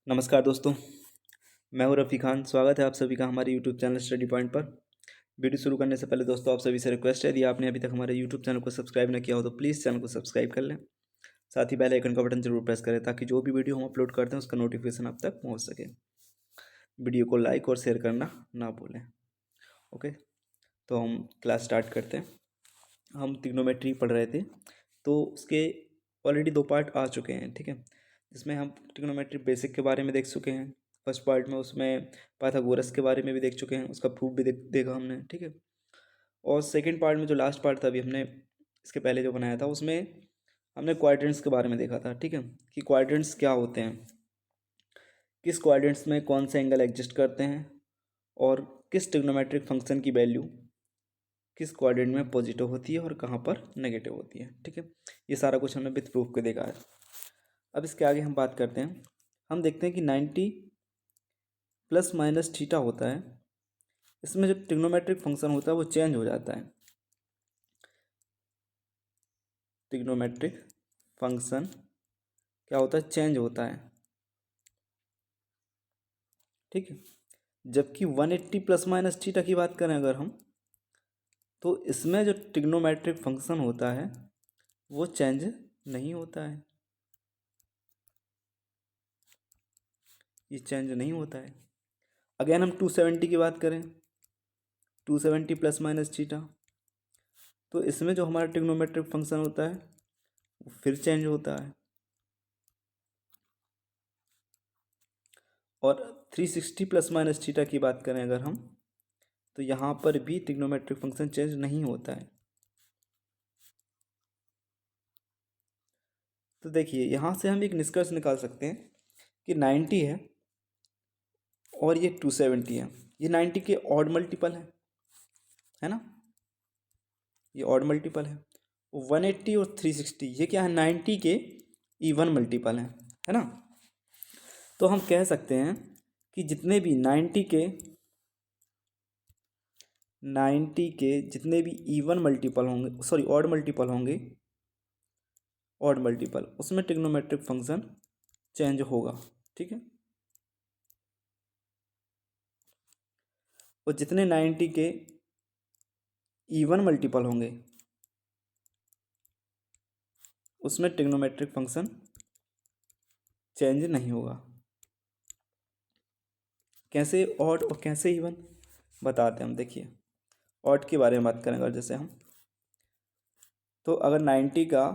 नमस्कार दोस्तों, मैं हूं रफ़ी खान। स्वागत है आप सभी का हमारे यूट्यूब चैनल स्टडी पॉइंट पर। वीडियो शुरू करने से पहले दोस्तों आप सभी से रिक्वेस्ट है, यदि आपने अभी तक हमारे यूट्यूब चैनल को सब्सक्राइब न किया हो तो प्लीज़ चैनल को सब्सक्राइब कर लें। साथ ही बेल आइकन का बटन जरूर प्रेस करें ताकि जो भी वीडियो हम अपलोड करते हैं उसका नोटिफिकेशन आप तक पहुँच सके। वीडियो को लाइक और शेयर करना ना भूलें। ओके, तो हम क्लास स्टार्ट करते हैं। हम ट्रिग्नोमेट्री पढ़ रहे थे, तो उसके ऑलरेडी 2 पार्ट आ चुके हैं, ठीक है। जिसमें हम ट्रिग्नोमेट्री बेसिक के बारे में देख चुके हैं। फर्स्ट पार्ट में उसमें पाइथागोरस के बारे में भी देख चुके हैं, उसका प्रूफ भी देखा हमने, ठीक है। और सेकंड पार्ट में जो लास्ट पार्ट था अभी हमने इसके पहले जो बनाया था उसमें हमने क्वाड्रेंट्स के बारे में देखा था, ठीक है, कि क्वाड्रेंट्स क्या होते हैं, किस क्वाड्रेंट्स में कौन से एंगल एग्जिस्ट करते हैं और किस ट्रिग्नोमेट्रिक फंक्शन की वैल्यू किस क्वाड्रेंट में पॉजिटिव होती है और कहाँ पर नेगेटिव होती है, ठीक है। ये सारा कुछ हमने विथ प्रूफ के देखा है। अब इसके आगे हम बात करते हैं। हम देखते हैं कि 90 प्लस माइनस थीटा होता है, इसमें जो ट्रिग्नोमेट्रिक फंक्शन होता है वो चेंज हो जाता है। ट्रिग्नोमेट्रिक फंक्शन क्या होता है, चेंज होता है, ठीक है। जबकि 180 प्लस माइनस थीटा की बात करें अगर हम, तो इसमें जो ट्रिग्नोमेट्रिक फंक्शन होता है वो चेंज नहीं होता है, ये चेंज नहीं होता है। अगेन हम 270 की बात करें, 270 प्लस माइनस थीटा, तो इसमें जो हमारा ट्रिग्नोमेट्रिक फंक्शन होता है वो फिर चेंज होता है। और 360 प्लस माइनस थीटा की बात करें अगर हम, तो यहाँ पर भी ट्रिग्नोमेट्रिक फंक्शन चेंज नहीं होता है। तो देखिए यहाँ से हम एक निष्कर्ष निकाल सकते हैं कि 90 है और ये 270 है, ये 90 के ऑड मल्टीपल है ना, ये ऑड मल्टीपल है। 180 और 360 ये क्या है, 90 के इवन मल्टीपल है ना। तो हम कह सकते हैं कि जितने भी 90 के जितने भी इवन मल्टीपल होंगे, सॉरी ऑड मल्टीपल होंगे, ऑड मल्टीपल, उसमें ट्रिग्नोमेट्रिक फंक्शन चेंज होगा, ठीक है। और जितने 90 के इवन मल्टीपल होंगे उसमें ट्रिग्नोमेट्रिक फंक्शन चेंज नहीं होगा। कैसे ऑड और कैसे इवन बताते हैं हम। देखिए ऑड के बारे में बात करें अगर जैसे हम, तो अगर 90 का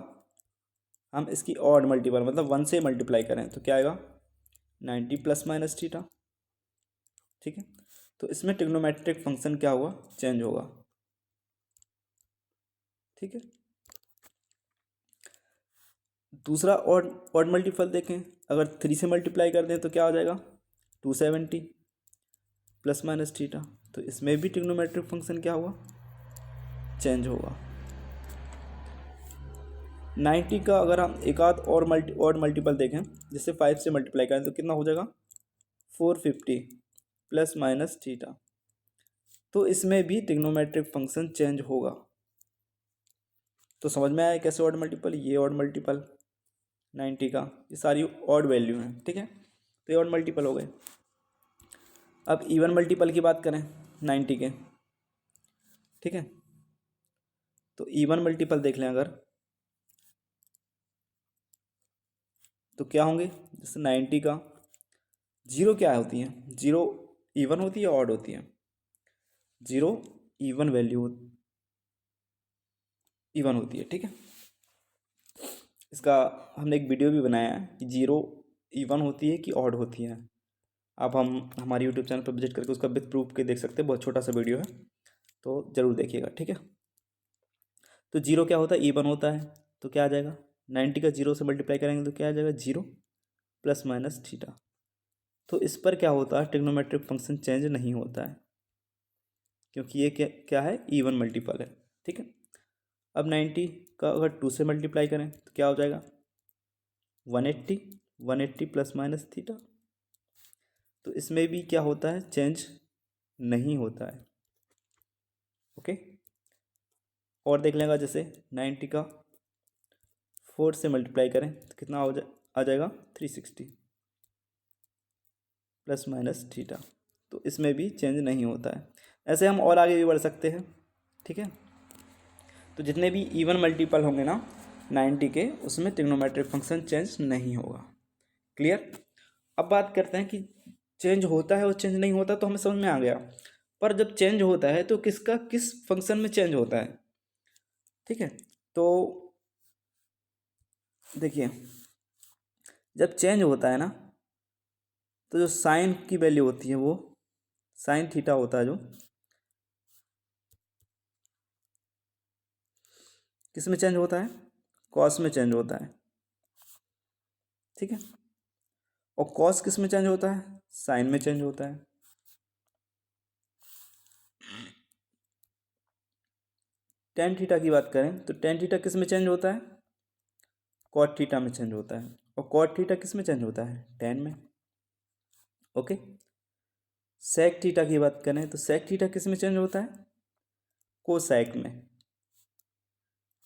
हम इसकी ऑड मल्टीपल मतलब 1 से मल्टीप्लाई करें तो क्या आएगा, 90 प्लस माइनस थीटा, ठीक है। तो इसमें ट्रिग्नोमेट्रिक फंक्शन क्या होगा, चेंज होगा, ठीक है। दूसरा ऑड ऑड मल्टीपल देखें, अगर 3 से मल्टीप्लाई कर दें तो क्या हो जाएगा, 270 प्लस माइनस थीटा। तो इसमें भी ट्रिग्नोमेट्रिक फंक्शन क्या होगा, चेंज होगा। 90 का अगर हम एक आध और ऑड मल्टीपल देखें, जैसे 5 से मल्टीप्लाई करें तो कितना हो जाएगा, 450 प्लस माइनस थीटा। तो इसमें भी ट्रिग्नोमेट्रिक फंक्शन चेंज होगा। तो समझ में आया कैसे ऑड मल्टीपल, ये ऑड मल्टीपल 90 का, ये सारी ऑड वैल्यू हैं, ठीक है। तो ये ऑड मल्टीपल हो गए। अब इवन मल्टीपल की बात करें 90 के, ठीक है। तो इवन मल्टीपल देख लें अगर, तो क्या होंगे, जैसे 90 का जीरो क्या होती है, जीरो इवन होती है ऑड होती है, जीरो इवन वैल्यू इवन होती है, ठीक है। इसका हमने एक वीडियो भी बनाया है कि जीरो इवन होती है कि ऑड होती है। आप हम हमारे यूट्यूब चैनल पर विजिट करके उसका विथ प्रूफ के देख सकते हैं, बहुत छोटा सा वीडियो है, तो ज़रूर देखिएगा, ठीक है। तो जीरो क्या होता है, इवन होता है, तो क्या आ जाएगा, 90 का जीरो से मल्टीप्लाई करेंगे तो क्या आ जाएगा, जीरो प्लस माइनस थीटा। तो इस पर क्या होता है, ट्रिग्नोमेट्रिक फंक्शन चेंज नहीं होता है क्योंकि ये क्या क्या है, इवन मल्टीपल है, ठीक है। अब 90 का अगर 2 से मल्टीप्लाई करें तो क्या हो जाएगा, 180, 180 प्लस माइनस थीटा। तो इसमें भी क्या होता है, चेंज नहीं होता है, ओके। और देख लेंगे, जैसे 90 का 4 से मल्टीप्लाई करें तो कितना आ जाएगा, 360, प्लस माइनस थीटा, तो इसमें भी चेंज नहीं होता है। ऐसे हम और आगे भी बढ़ सकते हैं, ठीक है। तो जितने भी इवन मल्टीपल होंगे ना 90 के, उसमें ट्रिग्नोमेट्रिक फंक्शन चेंज नहीं होगा। क्लियर। अब बात करते हैं कि चेंज होता है और चेंज नहीं होता, तो हमें समझ में आ गया। पर जब चेंज होता है तो किसका किस फंक्शन में चेंज होता है, ठीक है। तो देखिए, जब चेंज होता है ना, तो जो साइन की वैल्यू होती है वो साइन थीटा होता है, जो किस में चेंज होता है, कॉस में चेंज होता है, ठीक है। और कॉस किस में चेंज होता है, साइन में चेंज होता है। टेन थीटा की बात करें तो टेन थीटा किस में चेंज होता है, कॉट थीटा में चेंज होता है। और कॉट थीटा किस में चेंज होता है, टेन में। ओके। सेक थीटा की बात करें तो सेक थीटा किस में चेंज होता है, कोसेक में,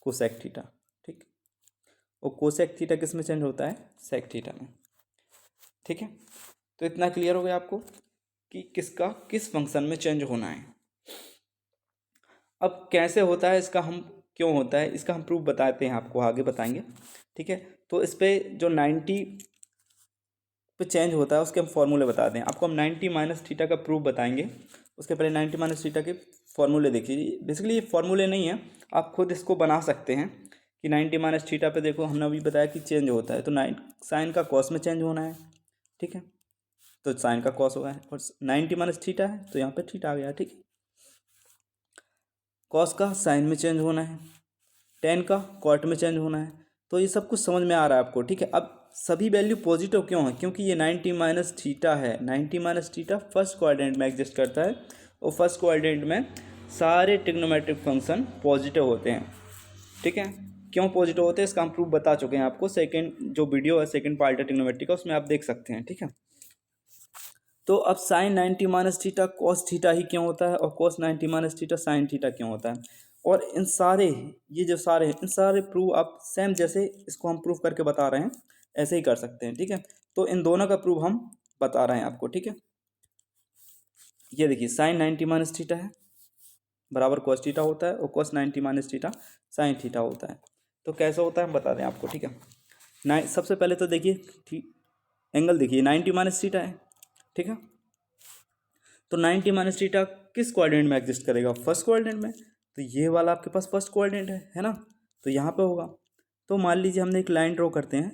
कोसेक थीटा, ठीक। और कोसेक थीटा किस में चेंज होता है, सेक थीटा में, ठीक है। तो इतना क्लियर हो गया आपको कि किसका किस फंक्शन में चेंज होना है। अब कैसे होता है इसका, हम क्यों होता है इसका हम प्रूफ बताते हैं, आपको आगे बताएंगे, ठीक है। तो इस पे जो 90 पे चेंज होता है उसके हम फॉर्मूले बताते हैं आपको। हम 90 माइनस थीटा का प्रूफ बताएंगे। उसके पहले 90 माइनस थीटा के फॉर्मूले देखिए। बेसिकली ये फॉर्मूले नहीं है, आप खुद इसको बना सकते हैं कि 90 माइनस थीटा पे देखो, हमने अभी बताया कि चेंज होता है, तो साइन का कॉस में चेंज होना है, ठीक है। तो साइन का कॉस हुआ है, और 90 माइनस थीटा है तो यहाँ पे थीटा आ गया, ठीक है। कॉस का साइन में चेंज होना है, टेन का कॉट में चेंज होना है। तो ये सब कुछ समझ में आ रहा है आपको, ठीक है। अब सभी वैल्यू पॉजिटिव क्यों है, क्योंकि ये 90 माइनस थीटा है। 90 माइनस थीटा फर्स्ट क्वाड्रेंट में एग्जिस्ट करता है, और फर्स्ट क्वाड्रेंट में सारे ट्रिग्नोमेट्रिक फंक्शन पॉजिटिव होते हैं, ठीक है। क्यों पॉजिटिव होते हैं इसका हम प्रूफ बता चुके हैं आपको। सेकंड जो वीडियो है, सेकंड पार्ट है ट्रिग्नोमेट्री का, उसमें आप देख सकते हैं, ठीक है। तो अब sine 90 minus theta cos theta ही क्यों होता है, और cos 90 minus theta sine theta क्यों होता है। और इन सारे, ये जो सारे इन सारे प्रूफ आप सेम जैसे इसको हम प्रूफ करके बता रहे हैं, ऐसे ही कर सकते हैं, ठीक है। तो इन दोनों का प्रूफ हम बता रहे हैं आपको, ठीक है। ये देखिए, साइन 90 माइनस थीटा है बराबर कॉस थीटा होता है, और cos 90 minus theta sine theta होता है। तो कैसे होता है हम बता दें आपको, ठीक है। सबसे पहले तो देखिए, एंगल देखिए 90 माइनस थीटा है, ठीक है। तो 90 माइनस थीटा किस क्वाड्रेंट में एग्जिस्ट करेगा, फर्स्ट क्वाड्रेंट में। तो ये वाला आपके पास फर्स्ट क्वाड्रेंट है ना, तो यहाँ पे होगा। तो मान लीजिए हमने एक लाइन ड्रॉ करते हैं,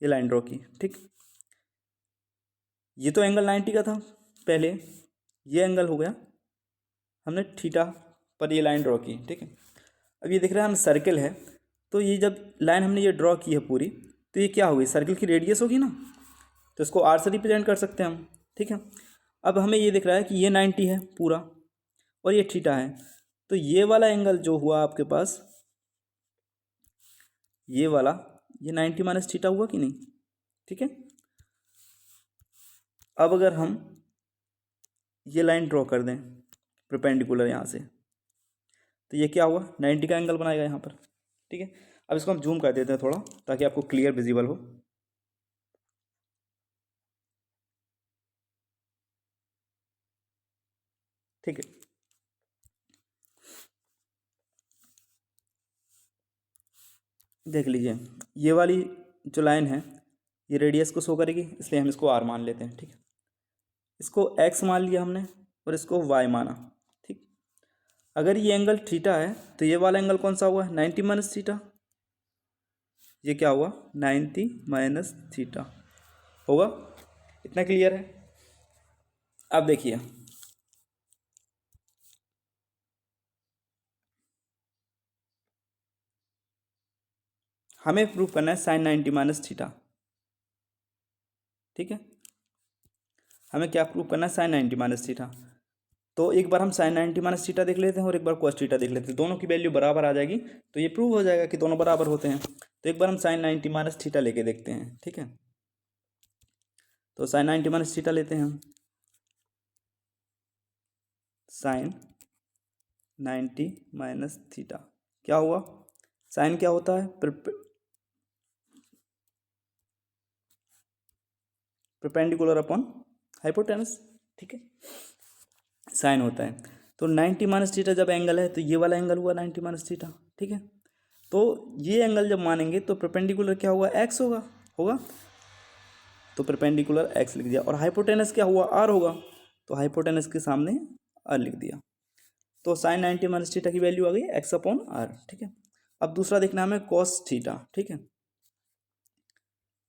ये लाइन ड्रॉ की, ठीक। ये तो एंगल 90 का था पहले, ये एंगल हो गया, हमने थीटा पर ये लाइन ड्रॉ की, ठीक है। अब ये दिख रहा है हम सर्किल है, तो ये जब लाइन हमने ये ड्रॉ की है पूरी, तो ये क्या होगी, सर्किल की रेडियस होगी ना, तो इसको आर से रिप्रेजेंट कर सकते हैं हम, ठीक है। अब हमें ये दिख रहा है कि ये 90 है पूरा, और ये थीटा है। तो ये वाला एंगल जो हुआ आपके पास, ये वाला, ये 90 माइनस थीटा हुआ कि नहीं, ठीक है। अब अगर हम ये लाइन ड्रॉ कर दें परपेंडिकुलर यहाँ से, तो ये क्या हुआ, 90 का एंगल बनाएगा यहाँ पर, ठीक है। अब इसको हम जूम कर देते हैं थोड़ा, ताकि आपको क्लियर विजिबल हो, ठीक है। देख लीजिए, ये वाली जो लाइन है ये रेडियस को शो करेगी, इसलिए हम इसको आर मान लेते हैं, ठीक है। इसको एक्स मान लिया हमने, और इसको वाई माना, ठीक। अगर ये एंगल थीटा है तो ये वाला एंगल कौन सा हुआ, 90 माइनस थीटा। ये क्या हुआ, 90 माइनस थीटा होगा। इतना क्लियर है। अब देखिए, हमें प्रूव करना है साइन 90 माइनस थीटा, ठीक है। हमें क्या प्रूव करना है, साइन 90 माइनस थीटा। तो एक बार हम साइन 90 माइनस थीटा देख लेते हैं, और एक बार कॉस थीटा देख लेते हैं, दोनों की वैल्यू बराबर आ जाएगी, तो ये प्रूव हो जाएगा कि दोनों बराबर होते हैं। तो एक बार हम साइन 90 माइनस थीटा लेके देखते हैं, ठीक है। तो साइन 90 माइनस थीटा लेते हैं हम, साइन 90 माइनस थीटा क्या हुआ, साइन क्या होता है, परपेंडिकुलर अपॉन हाइपोटेनस, ठीक है, साइन होता है। तो 90 माइनस थीटा जब एंगल है तो ये वाला एंगल हुआ 90 माइनस थीटा, ठीक है। तो ये एंगल जब मानेंगे तो परपेंडिकुलर क्या होगा, एक्स होगा होगा तो परपेंडिकुलर एक्स लिख दिया, और हाइपोटेनस क्या हुआ, आर होगा, तो हाइपोटेनस के सामने आर लिख दिया। तो साइन 90 माइनस थीटा की वैल्यू आ गई एक्स अपॉन आर, ठीक है। अब दूसरा देखना हमें कॉस थीटा, ठीक है।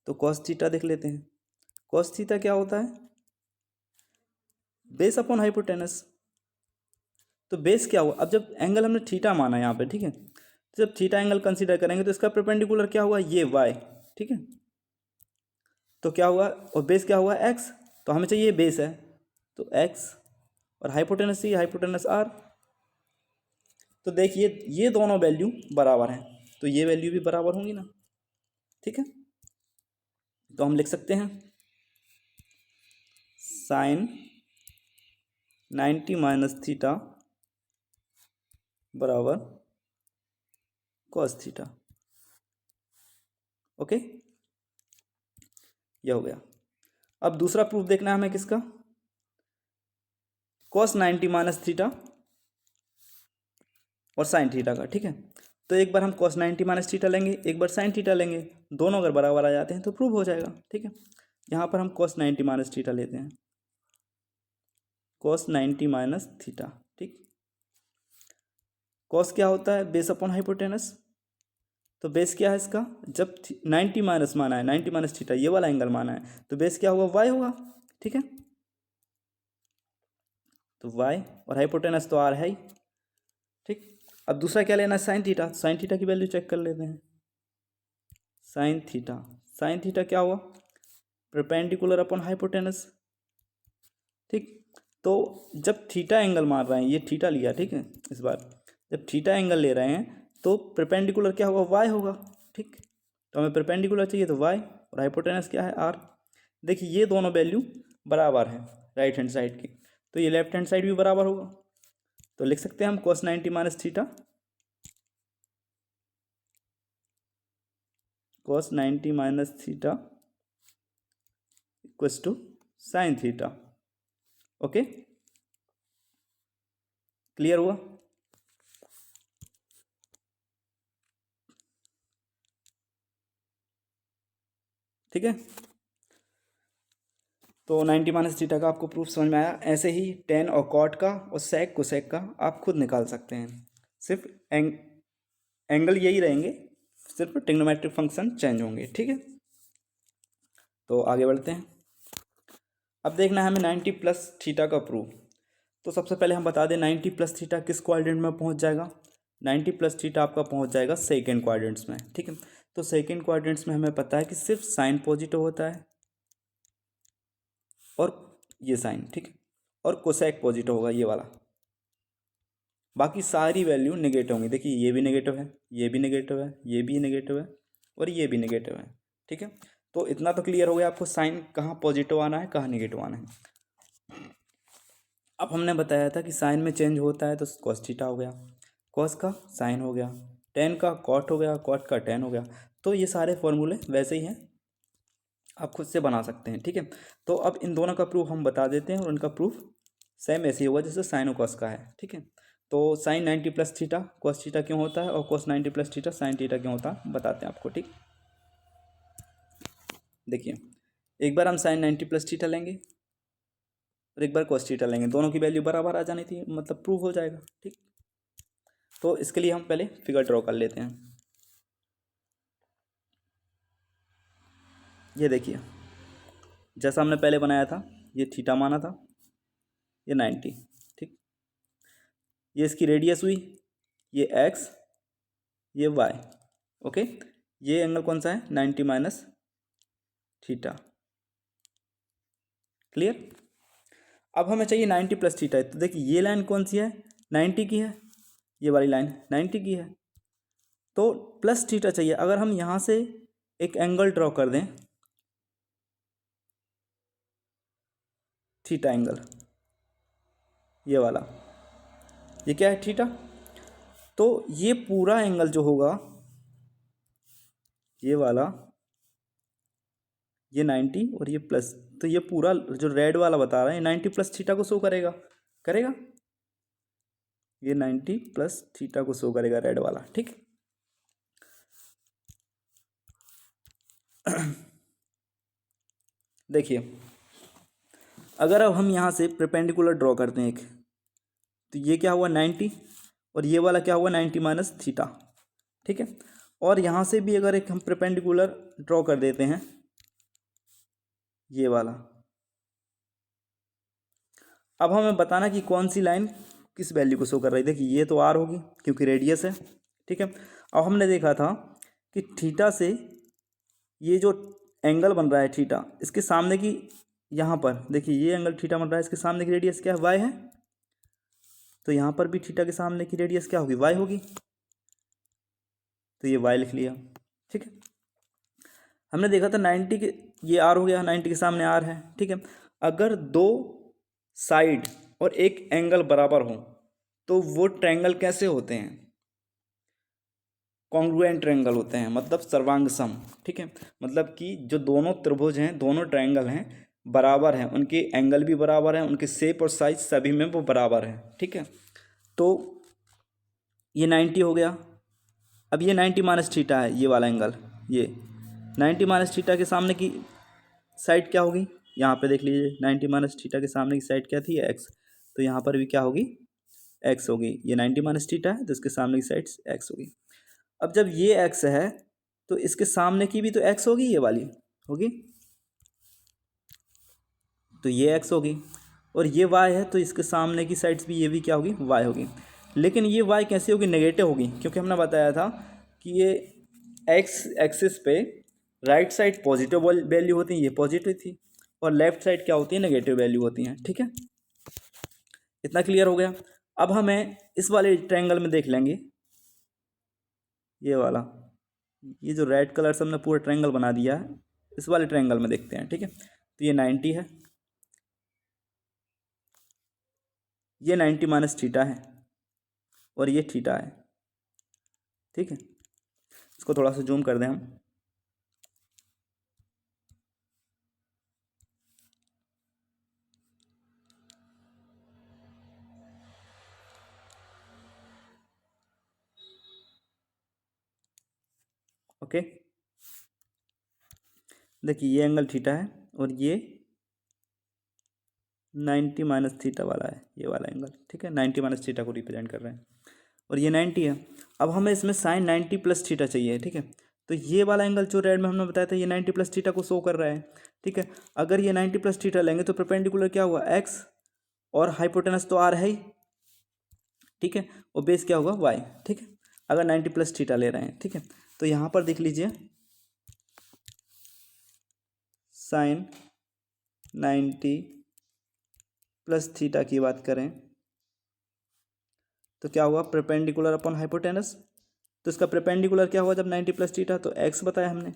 तो कॉस थीटा देख लेते हैं। कॉस थीटा क्या होता है, बेस अपॉन हाइपोटेनस। तो बेस क्या हुआ, अब जब एंगल हमने थीटा माना यहाँ पे, ठीक है, तो जब थीटा एंगल कंसीडर करेंगे तो इसका परपेंडिकुलर क्या हुआ, ये वाई, ठीक है। तो क्या हुआ, और बेस क्या हुआ, एक्स, तो हमें चाहिए बेस है, तो एक्स, और हाइपोटेनस चाहिए, हाइपोटेनस आर। तो देखिए ये दोनों वैल्यू बराबर हैं, तो ये वैल्यू भी बराबर होंगी ना, ठीक है। तो हम लिख सकते हैं साइन 90 माइनस थीटा बराबर कॉस थीटा, ओके, यह हो गया। अब दूसरा प्रूफ देखना है हमें किसका, कॉस 90 माइनस थीटा और साइन थीटा का, ठीक है। तो एक बार हम कॉस 90 माइनस थीटा लेंगे, एक बार साइन थीटा लेंगे, दोनों अगर बराबर आ जाते हैं तो प्रूव हो जाएगा, ठीक है। यहाँ पर हम कॉस 90 माइनस थीटा लेते हैं, कॉस 90 माइनस थीटा, ठीक। कॉस क्या होता है, बेस अपॉन हाइपोटेनस। तो बेस क्या है इसका, जब 90 माइनस माना है, 90 माइनस थीटा ये वाला एंगल माना है, तो बेस क्या होगा, वाई होगा, ठीक है। तो वाई, और हाइपोटेनस तो आर है ही, ठीक। अब दूसरा क्या लेना है, साइन थीटा। साइन थीटा की वैल्यू चेक कर लेते हैं। साइन थीटा, साइन थीटा क्या हुआ, परपेंडिकुलर अपॉन हाइपोटेनस, ठीक। तो जब थीटा एंगल मार रहे हैं, ये थीटा लिया, ठीक है, इस बार जब थीटा एंगल ले रहे हैं तो परपेंडिकुलर क्या होगा, वाई होगा, ठीक। तो हमें परपेंडिकुलर चाहिए तो वाई, और हाइपोटेनस क्या है, आर। देखिए ये दोनों वैल्यू बराबर है राइट हैंड साइड की, तो ये लेफ्ट हैंड साइड भी बराबर होगा। तो लिख सकते हैं हम cos 90 minus theta, cos 90 minus theta equals to sine theta, okay, clear हुआ। ठीक है, तो 90 माइनस थीटा का आपको प्रूफ समझ में आया। ऐसे ही टेन और कॉट का और सेक कोसेक का आप खुद निकाल सकते हैं, सिर्फ एंगल यही रहेंगे, सिर्फ ट्रिग्नोमेट्रिक फंक्शन चेंज होंगे, ठीक है। तो आगे बढ़ते हैं। अब देखना है हमें 90 प्लस थीटा का प्रूफ। तो सबसे पहले हम बता दें 90 प्लस थीटा किस क्वाड्रेंट में पहुंच जाएगा। 90 प्लस थीटा आपका पहुंच जाएगा सेकेंड क्वाड्रेंट्स में, ठीक है। तो सेकेंड क्वाड्रेंट्स में हमें पता है कि सिर्फ साइन पॉजिटिव होता है और ये साइन, ठीक है, और कोसेक पॉजिटिव होगा ये वाला, बाकी सारी वैल्यू नेगेटिव होंगी। देखिए ये भी नेगेटिव है, ये भी नेगेटिव है, ये भी नेगेटिव है, और ये भी नेगेटिव है, ठीक है। तो इतना तो क्लियर हो गया आपको साइन कहाँ पॉजिटिव आना है, कहाँ नेगेटिव आना है। अब हमने बताया था कि साइन में चेंज होता है तो कॉस थीटा हो गया, कॉस का साइन हो गया, टेन का कॉट हो गया, कॉट का टेन हो गया। तो ये सारे फॉर्मूले वैसे ही हैं, आप खुद से बना सकते हैं, ठीक है। तो अब इन दोनों का प्रूफ हम बता देते हैं और उनका प्रूफ सेम ऐसे ही होगा जैसे साइन और कॉस का है, ठीक है। तो sine 90 plus theta cos theta क्यों होता है और cos 90 plus theta sine theta क्यों होता है बताते हैं आपको, ठीक। देखिए एक बार हम साइन 90 प्लस थीटा लेंगे और एक बार कॉस थीटा लेंगे, दोनों की वैल्यू बराबर आ जानी थी, मतलब प्रूफ हो जाएगा, ठीक। तो इसके लिए हम पहले फिगर ड्रॉ कर लेते हैं। ये देखिए जैसा हमने पहले बनाया था, ये थीटा माना था, ये 90, ठीक। ये इसकी रेडियस हुई, ये एक्स, ये वाई, ओके। ये एंगल कौन सा है, 90 माइनस थीटा, क्लियर। अब हमें चाहिए 90 प्लस थीटा, तो देखिए ये लाइन कौन सी है, 90 की है, ये वाली लाइन 90 की है, तो प्लस थीटा चाहिए। अगर हम यहाँ से एक एंगल ड्रॉ कर दें, थीटा एंगल, ये वाला, ये क्या है, थीटा। तो ये पूरा एंगल जो होगा, ये वाला ये 90 और ये प्लस, तो ये पूरा जो रेड वाला बता रहा है 90 प्लस थीटा को शो करेगा, करेगा, ये 90 प्लस थीटा को शो करेगा रेड वाला, ठीक। देखिए अगर अब हम यहाँ से परपेंडिकुलर ड्रॉ करते हैं एक, तो ये क्या हुआ 90 और ये वाला क्या हुआ 90 माइनस थीटा, ठीक है। और यहाँ से भी अगर एक हम परपेंडिकुलर ड्रॉ कर देते हैं ये वाला, अब हमें बताना कि कौन सी लाइन किस वैल्यू को शो कर रही है। देखिए ये तो आर होगी क्योंकि रेडियस है, ठीक है। अब हमने देखा था कि थीटा से ये जो एंगल बन रहा है थीटा, इसके सामने की यहाँ पर देखिए ये एंगल थीटा बन रहा है, इसके सामने की रेडियस क्या है, वाई है। तो यहाँ पर भी थीटा के सामने की रेडियस क्या होगी, वाई होगी, तो ये वाई लिख लिया, ठीक है। हमने देखा था 90 के, ये आर हो गया, 90 के सामने आर है, ठीक है। अगर दो साइड और एक एंगल बराबर हो तो वो ट्रायंगल कैसे होते हैं, कॉन्ग्रुएंट ट्रायंगल होते हैं, मतलब सर्वांग सम, ठीक है। मतलब कि जो दोनों त्रिभुज हैं, दोनों ट्रायंगल हैं, बराबर हैं, उनके एंगल भी बराबर हैं, उनके शेप और साइज सभी में वो बराबर है, ठीक है। तो ये 90 हो गया। अब ये 90 माइनस थीटा है, ये वाला एंगल, ये 90 माइनस थीटा के सामने की साइड क्या होगी, यहाँ पे देख लीजिए 90 माइनस थीटा के सामने की साइड क्या थी, एक्स। तो यहाँ पर भी क्या होगी, एक्स होगी। ये 90 माइनस थीटा है तो इसके सामने की साइड एक्स होगी। अब जब ये एक्स है तो इसके सामने की भी तो एक्स होगी, ये वाली होगी, तो ये एक्स होगी। और ये वाई है तो इसके सामने की साइड्स भी, ये भी क्या होगी, वाई होगी। लेकिन ये वाई कैसी होगी, नेगेटिव होगी, क्योंकि हमने बताया था कि ये एक्स एक्सिस पे राइट साइड पॉजिटिव वैल्यू होती है, ये पॉजिटिव थी, और लेफ्ट साइड क्या होती है, नेगेटिव वैल्यू होती हैं, ठीक है। इतना क्लियर हो गया। अब हमें इस वाले ट्रायंगल में देख लेंगे, ये वाला, ये जो रेड कलर से हमने पूरा ट्रायंगल बना दिया है, इस वाले ट्रायंगल में देखते हैं, ठीक है। तो ये 90 है, ये 90 माइनस थीटा है, और ये थीटा है, ठीक है। इसको थोड़ा सा जूम कर दें हम, ओके। देखिए ये एंगल थीटा है और ये 90 माइनस थीटा वाला है, ये वाला एंगल, ठीक है। 90 माइनस थीटा को रिप्रेजेंट कर रहे हैं और ये 90 है। अब हमें इसमें साइन 90 प्लस थीटा चाहिए, ठीक है। तो ये वाला एंगल जो रेड में हमने बताया था, ये 90 प्लस थीटा को शो कर रहा है, ठीक है। अगर ये 90 प्लस थीटा लेंगे तो परपेंडिकुलर क्या हुआ, एक्स, और हाइपोटेनस तो आर है ही, ठीक है, और बेस क्या होगा, वाई, ठीक है। अगर 90 प्लस थीटा ले रहे हैं, ठीक है। तो यहाँ पर देख लीजिए साइन 90 प्लस थीटा की बात करें तो क्या हुआ, परपेंडिकुलर अपॉन हाइपोटेनस। तो इसका परपेंडिकुलर क्या हुआ जब 90 प्लस थीटा, तो एक्स बताया हमने,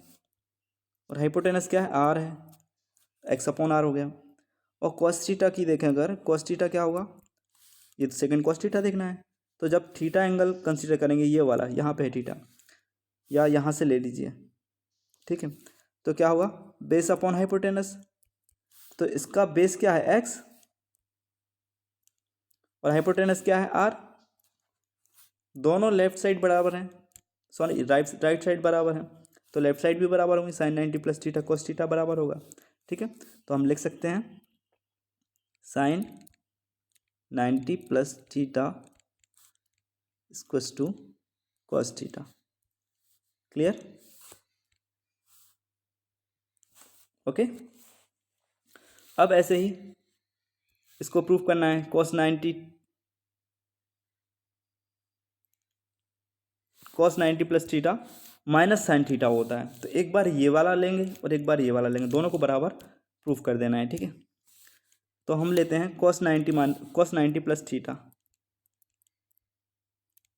और हाइपोटेनस क्या है, आर है, एक्स अपॉन आर हो गया। और कॉस थीटा की देखें अगर, कॉस थीटा क्या होगा, ये तो सेकंड कॉस थीटा देखना है। तो जब थीटा एंगल कंसीडर करेंगे, ये वाला यहाँ पे है थीटा, या यहाँ से ले लीजिए, ठीक है। तो क्या हुआ, बेस अपॉन हाइपोटेनस, तो इसका बेस क्या है, एक्स, और हाइपोटेनस क्या है, आर। दोनों लेफ्ट साइड बराबर हैं, सॉरी राइट साइड बराबर है, तो लेफ्ट साइड भी बराबर होंगी, sine 90 plus theta cos theta बराबर होगा, ठीक है। तो हम लिख सकते हैं sine 90 plus theta equals to cos theta. Clear, okay. अब ऐसे ही इसको प्रूफ करना है, cos 90 plus theta minus sine theta होता है। तो एक बार ये वाला लेंगे और एक बार ये वाला लेंगे, दोनों को बराबर प्रूफ कर देना है, ठीक है। तो हम लेते हैं cos 90 plus theta,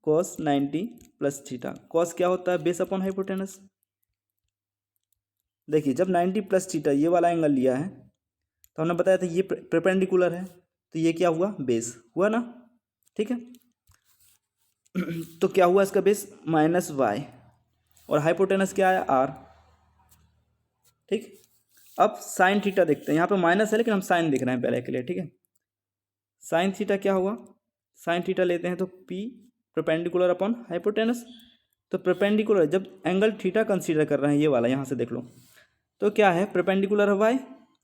cos 90 plus theta. Cos क्या होता है, बेस अपॉन हाइपोटेनस। देखिए जब 90 प्लस थीटा ये वाला एंगल लिया है, तो हमने बताया था ये परपेंडिकुलर है, तो ये क्या हुआ, बेस हुआ ना, ठीक है। तो क्या हुआ इसका बेस, माइनस वाई, और हाइपोटेनस क्या है, आर, ठीक। अब साइन थीटा देखते हैं, यहाँ पे माइनस है लेकिन हम साइन लिख रहे हैं पहले के लिए, ठीक है। साइन थीटा क्या होगा, साइन थीटा लेते हैं तो P परपेंडिकुलर अपॉन हाइपोटेनस। तो परपेंडिकुलर जब एंगल थीटा कंसीडर कर रहे हैं, ये वाला यहाँ से देख लो, तो क्या है, परपेंडिकुलर है y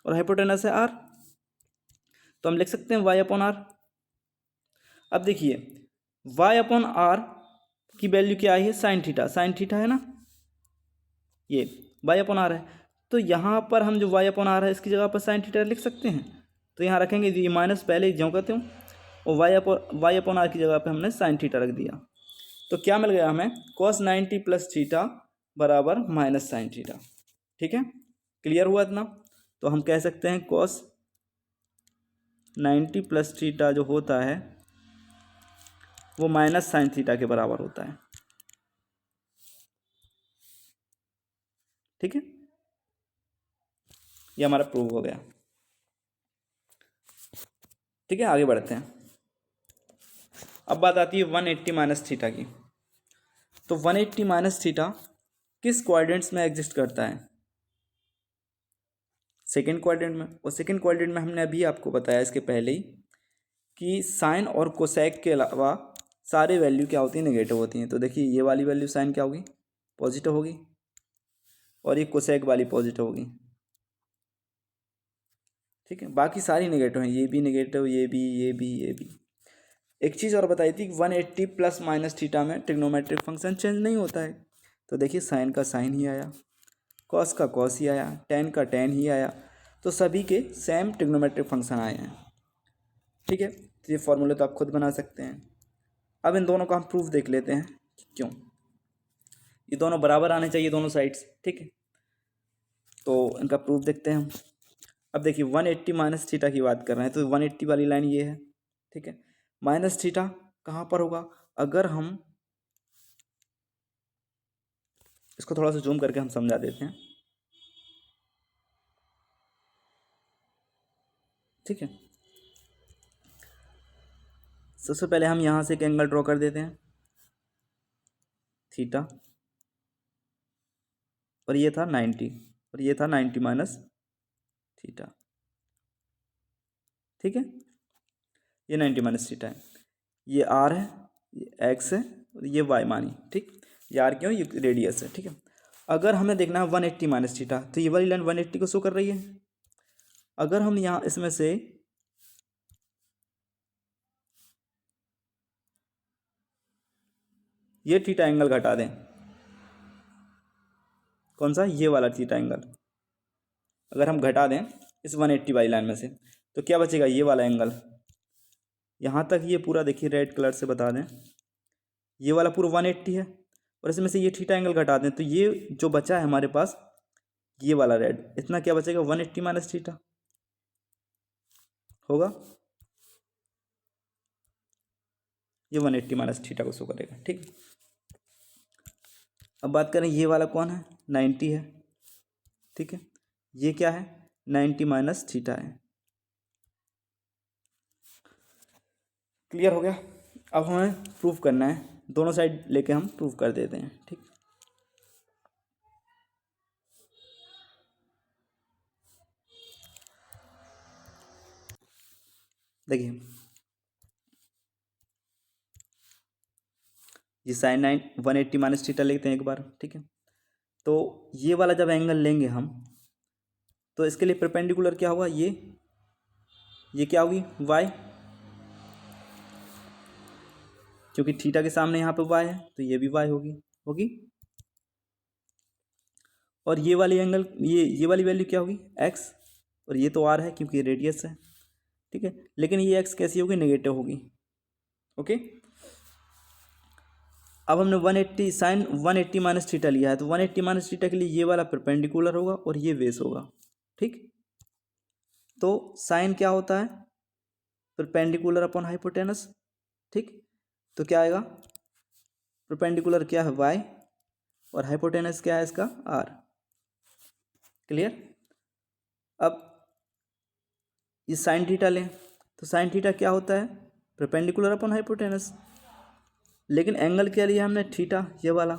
और हाइपोटेनस है r, तो हम लिख सकते हैं y अपॉन r। अब देखिए y अपॉन r की वैल्यू क्या आई है, साइन थीटा है ना, ये y अपॉन r है। तो यहाँ पर हम जो y अपॉन r है इसकी जगह पर साइन थीटा लिख सकते हैं, तो यहाँ रखेंगे ये माइनस पहले ज्यों कहते हूँ, और y अपॉन r की जगह पर हमने साइन थीटा रख दिया। तो क्या मिल गया हमें, cos 90 प्लस थीटा बराबर माइनस साइन थीटा। ठीक है, क्लियर हुआ इतना। तो हम कह सकते हैं cos 90 प्लस थीटा जो होता है वो माइनस साइन थीटा के बराबर होता है। ठीक है, ये हमारा प्रूव हो गया। ठीक है, आगे बढ़ते हैं। अब बात आती है 180 माइनस थीटा की। तो 180 माइनस थीटा किस क्वाड्रेंट्स में एग्जिस्ट करता है, सेकेंड क्वाड्रेंट में। और सेकेंड क्वाड्रेंट में हमने अभी आपको बताया इसके पहले ही कि साइन और कोसेक के अलावा सारे वैल्यू क्या होती हैं, नेगेटिव होती हैं। तो देखिए ये वाली वैल्यू साइन क्या होगी, पॉजिटिव होगी, और ये कोसेक वाली पॉजिटिव होगी। ठीक है, बाकी सारी नेगेटिव हैं, ये भी नेगेटिव, ये भी, ये भी, ये भी। एक चीज़ और बताई थी कि 180 प्लस माइनस थीटा में ट्रिग्नोमेट्रिक फंक्शन चेंज नहीं होता है। तो देखिए साइन का साइन ही आया, कॉस का कॉस ही आया, टेन का टेन ही आया, तो सभी के सेम ट्रिग्नोमेट्रिक फंक्शन आए हैं। ठीक है, तो ये फॉर्मूले तो आप खुद बना सकते हैं। अब इन दोनों का हम प्रूफ देख लेते हैं कि क्यों। ये दोनों बराबर आने चाहिए दोनों साइड्स। ठीक है, तो इनका प्रूफ देखते हैं हम। अब देखिए 180 माइनस थीटा की बात कर रहे हैं, तो 180 वाली लाइन ये है। ठीक है, माइनस थीटा कहाँ पर होगा, अगर हम इसको थोड़ा सा जूम करके हम समझा देते हैं। ठीक है, सबसे पहले हम यहाँ से एक एंगल ड्रॉ कर देते हैं, थीटा, और ये था 90, और ये था 90 माइनस थीटा। ठीक है, ये 90 माइनस थीटा है, ये आर है, ये एक्स है, और ये वाई मानी। ठीक, ये आर क्यों, ये रेडियस है। ठीक है, अगर हमें देखना है 180 माइनस थीटा, तो ये वाली लाइन 180 को शो कर रही है। अगर हम यहाँ इसमें से ये थीटा एंगल घटा दें, कौन सा, ये वाला थीटा एंगल अगर हम घटा दें इस 180 वाली लाइन में से, तो क्या बचेगा, ये वाला एंगल। यहाँ तक ये पूरा देखिए रेड कलर से बता दें, ये वाला पूरा 180 है, और इसमें से ये थीटा एंगल घटा दें, तो ये जो बचा है हमारे पास, ये वाला रेड, इतना क्या बचेगा, 180 माइनस थीटा होगा। ये 180 माइनस थीटा को शो करेगा। ठीक, अब बात करें ये वाला कौन है, 90 है। ठीक है, ये क्या है, 90 माइनस थीटा है। क्लियर हो गया। अब हमें प्रूफ करना है, दोनों साइड लेके हम प्रूफ कर देते हैं। ठीक, देखिए ये साइन 180 माइनस थीटा लेते हैं एक बार। ठीक है, तो ये वाला जब एंगल लेंगे हम, तो इसके लिए परपेंडिकुलर क्या होगा, ये क्या होगी, वाई, क्योंकि थीटा के सामने यहाँ पे वाई है, तो ये भी वाई होगी होगी। और ये वाली एंगल, ये वाली वैल्यू क्या होगी, एक्स, और ये तो आर है क्योंकि ये रेडियस है। ठीक है, लेकिन ये एक्स कैसी होगी, नेगेटिव होगी। ओके, अब हमने 180 साइन 180 माइनस थीटा लिया है, तो 180 माइनस थीटा के लिए ये वाला परपेंडिकुलर होगा और ये बेस होगा। ठीक, तो साइन क्या होता है, परपेंडिकुलर अपॉन हाइपोटेनस। ठीक, तो क्या आएगा, परपेंडिकुलर क्या है, वाई, और हाइपोटेनस क्या है इसका, आर। क्लियर। अब ये साइन थीटा लें, तो साइन थीटा क्या होता है, परपेंडिकुलर अपॉन हाइपोटेनस, लेकिन एंगल क्या लिया हमने, थीटा, ये वाला,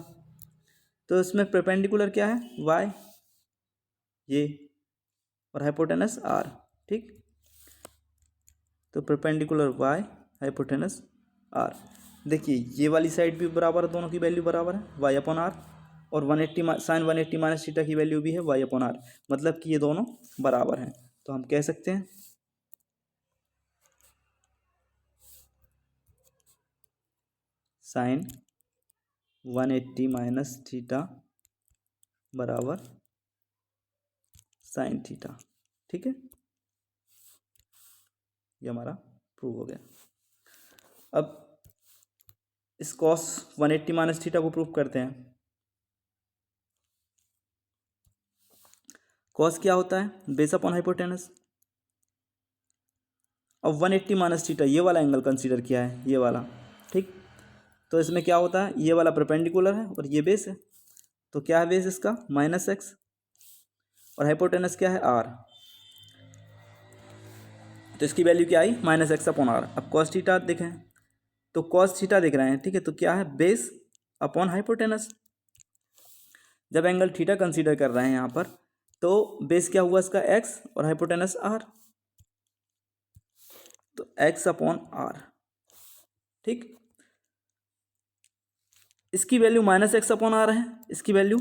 तो इसमें परपेंडिकुलर क्या है, वाई, ये, और हाइपोटेनस आर। ठीक, तो परपेंडिकुलर वाई, हाइपोटेनस आर। देखिए ये वाली साइड भी बराबर है, दोनों की वैल्यू बराबर है वाई अपॉन आर, और 180 साइन 180 माइनस थीटा की वैल्यू भी है वाई अपॉन आर, मतलब कि ये दोनों बराबर हैं। तो हम कह सकते हैं साइन 180 माइनस थीटा बराबर साइन थीटा। ठीक है, ये हमारा प्रूव हो गया। अब इस कॉस 180 माइनस थीटा को प्रूव करते हैं। कॉस क्या होता है, बेस अपॉन हाइपोटेनस। अब 180 माइनस थीटा ये वाला एंगल कंसीडर किया है, ये वाला। ठीक, तो इसमें क्या होता है, ये वाला परपेंडिकुलर है और ये बेस है, तो क्या है बेस इसका, माइनस एक्स, और हाइपोटेनस क्या है, आर। तो इसकी वैल्यू क्या आई, माइनस एक्स अपॉन आर। अब कॉस थीटा देखें, तो कॉस थीटा देख रहे हैं, ठीक है, तो क्या है, बेस अपॉन हाइपोटेनस। जब एंगल थीटा कंसीडर कर रहे हैं यहाँ पर, तो बेस क्या हुआ इसका, एक्स, और हाइपोटेनस आर, तो एक्स अपॉन आर। ठीक, इसकी value minus x upon r है, इसकी वैल्यू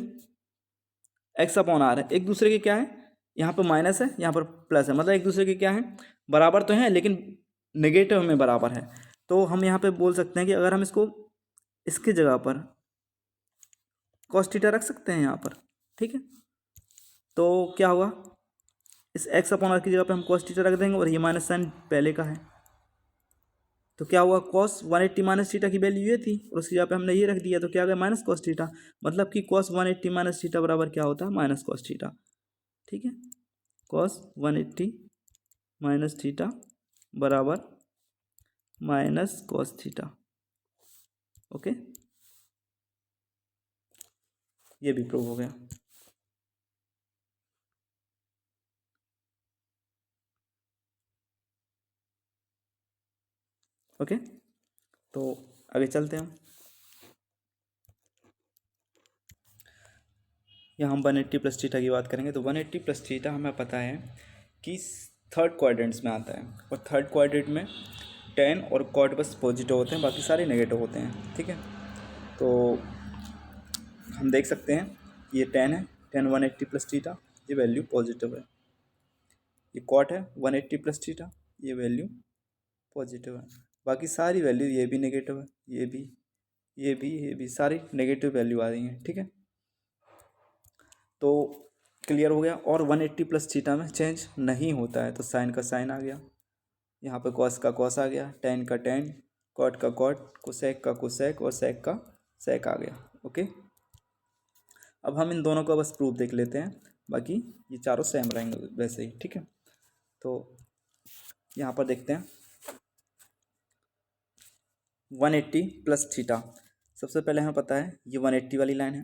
एक्स अपॉन आर है। एक दूसरे के क्या है, यहाँ पर माइनस है, यहाँ पर प्लस है, मतलब एक दूसरे के क्या है, बराबर तो हैं लेकिन नेगेटिव में बराबर है। तो हम यहाँ पे बोल सकते हैं कि अगर हम इसको इसकी जगह पर कॉस थीटा रख सकते हैं यहाँ पर। ठीक है, तो क्या हुआ, इस एक्स अपॉन आर की जगह पे हम कॉस थीटा रख देंगे, और ये माइनस साइन पहले का है, तो क्या हुआ, कॉस 180 माइनस थीटा की वैल्यू ये थी और उसकी जगह पे हमने ये रख दिया, तो क्या आ गया, माइनस कॉस थीटा। मतलब कि कॉस 180 माइनस थीटा बराबर क्या होता है, माइनस कॉस थीटा। ठीक है, कॉस 180 माइनस थीटा बराबर माइनस कॉस थीटा। ओके, ये भी प्रूव हो गया। ओके, तो आगे चलते हैं हम। यहाँ हम 180 प्लस थीटा की बात करेंगे, तो 180 प्लस थीटा हमें पता है कि थर्ड क्वाड्रेंट्स में आता है, और थर्ड क्वाड्रेंट में टेन और कॉट बस पॉजिटिव होते हैं, बाकी सारे नेगेटिव होते हैं। ठीक है, तो हम देख सकते हैं ये टेन है, टेन 180 प्लस थीटा, ये वैल्यू पॉजिटिव है। ये कॉट है 180 प्लस थीटा, ये वैल्यू पॉजिटिव है। बाकी सारी वैल्यू, ये भी नेगेटिव है, ये भी, ये भी, ये भी, सारी नेगेटिव वैल्यू आ रही हैं। ठीक है, तो क्लियर हो गया। और 180 प्लस थीटा में चेंज नहीं होता है, तो साइन का साइन आ गया, यहाँ पे कॉस का कॉस आ गया, टेन का टेन, कॉट का कॉट, कोसेक का कोसेक, और सेक का सेक आ गया। ओके, अब हम इन दोनों का बस प्रूफ देख लेते हैं, बाकी ये चारों सेम रहेंगे वैसे ही। ठीक है, तो यहाँ पर देखते हैं 180 प्लस थीटा। सबसे पहले हमें पता है ये 180 वाली लाइन है,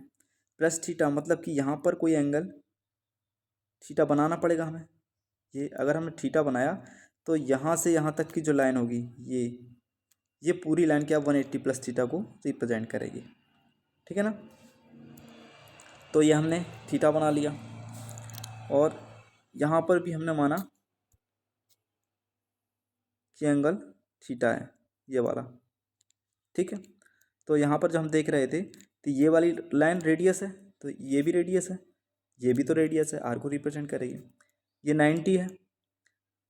प्लस थीटा मतलब कि यहाँ पर कोई एंगल थीटा बनाना पड़ेगा हमें। ये अगर हमने थीटा बनाया, तो यहाँ से यहाँ तक की जो लाइन होगी, ये पूरी लाइन क्या 180 प्लस थीटा को रिप्रेजेंट करेगी। ठीक है ना, तो ये हमने थीटा बना लिया, और यहाँ पर भी हमने माना कि एंगल थीटा है, ये वाला। ठीक है, तो यहाँ पर जो हम देख रहे थे, तो ये वाली लाइन रेडियस है, तो ये भी रेडियस है, ये भी तो रेडियस है, आर को रिप्रेजेंट करेगी। ये 90 है,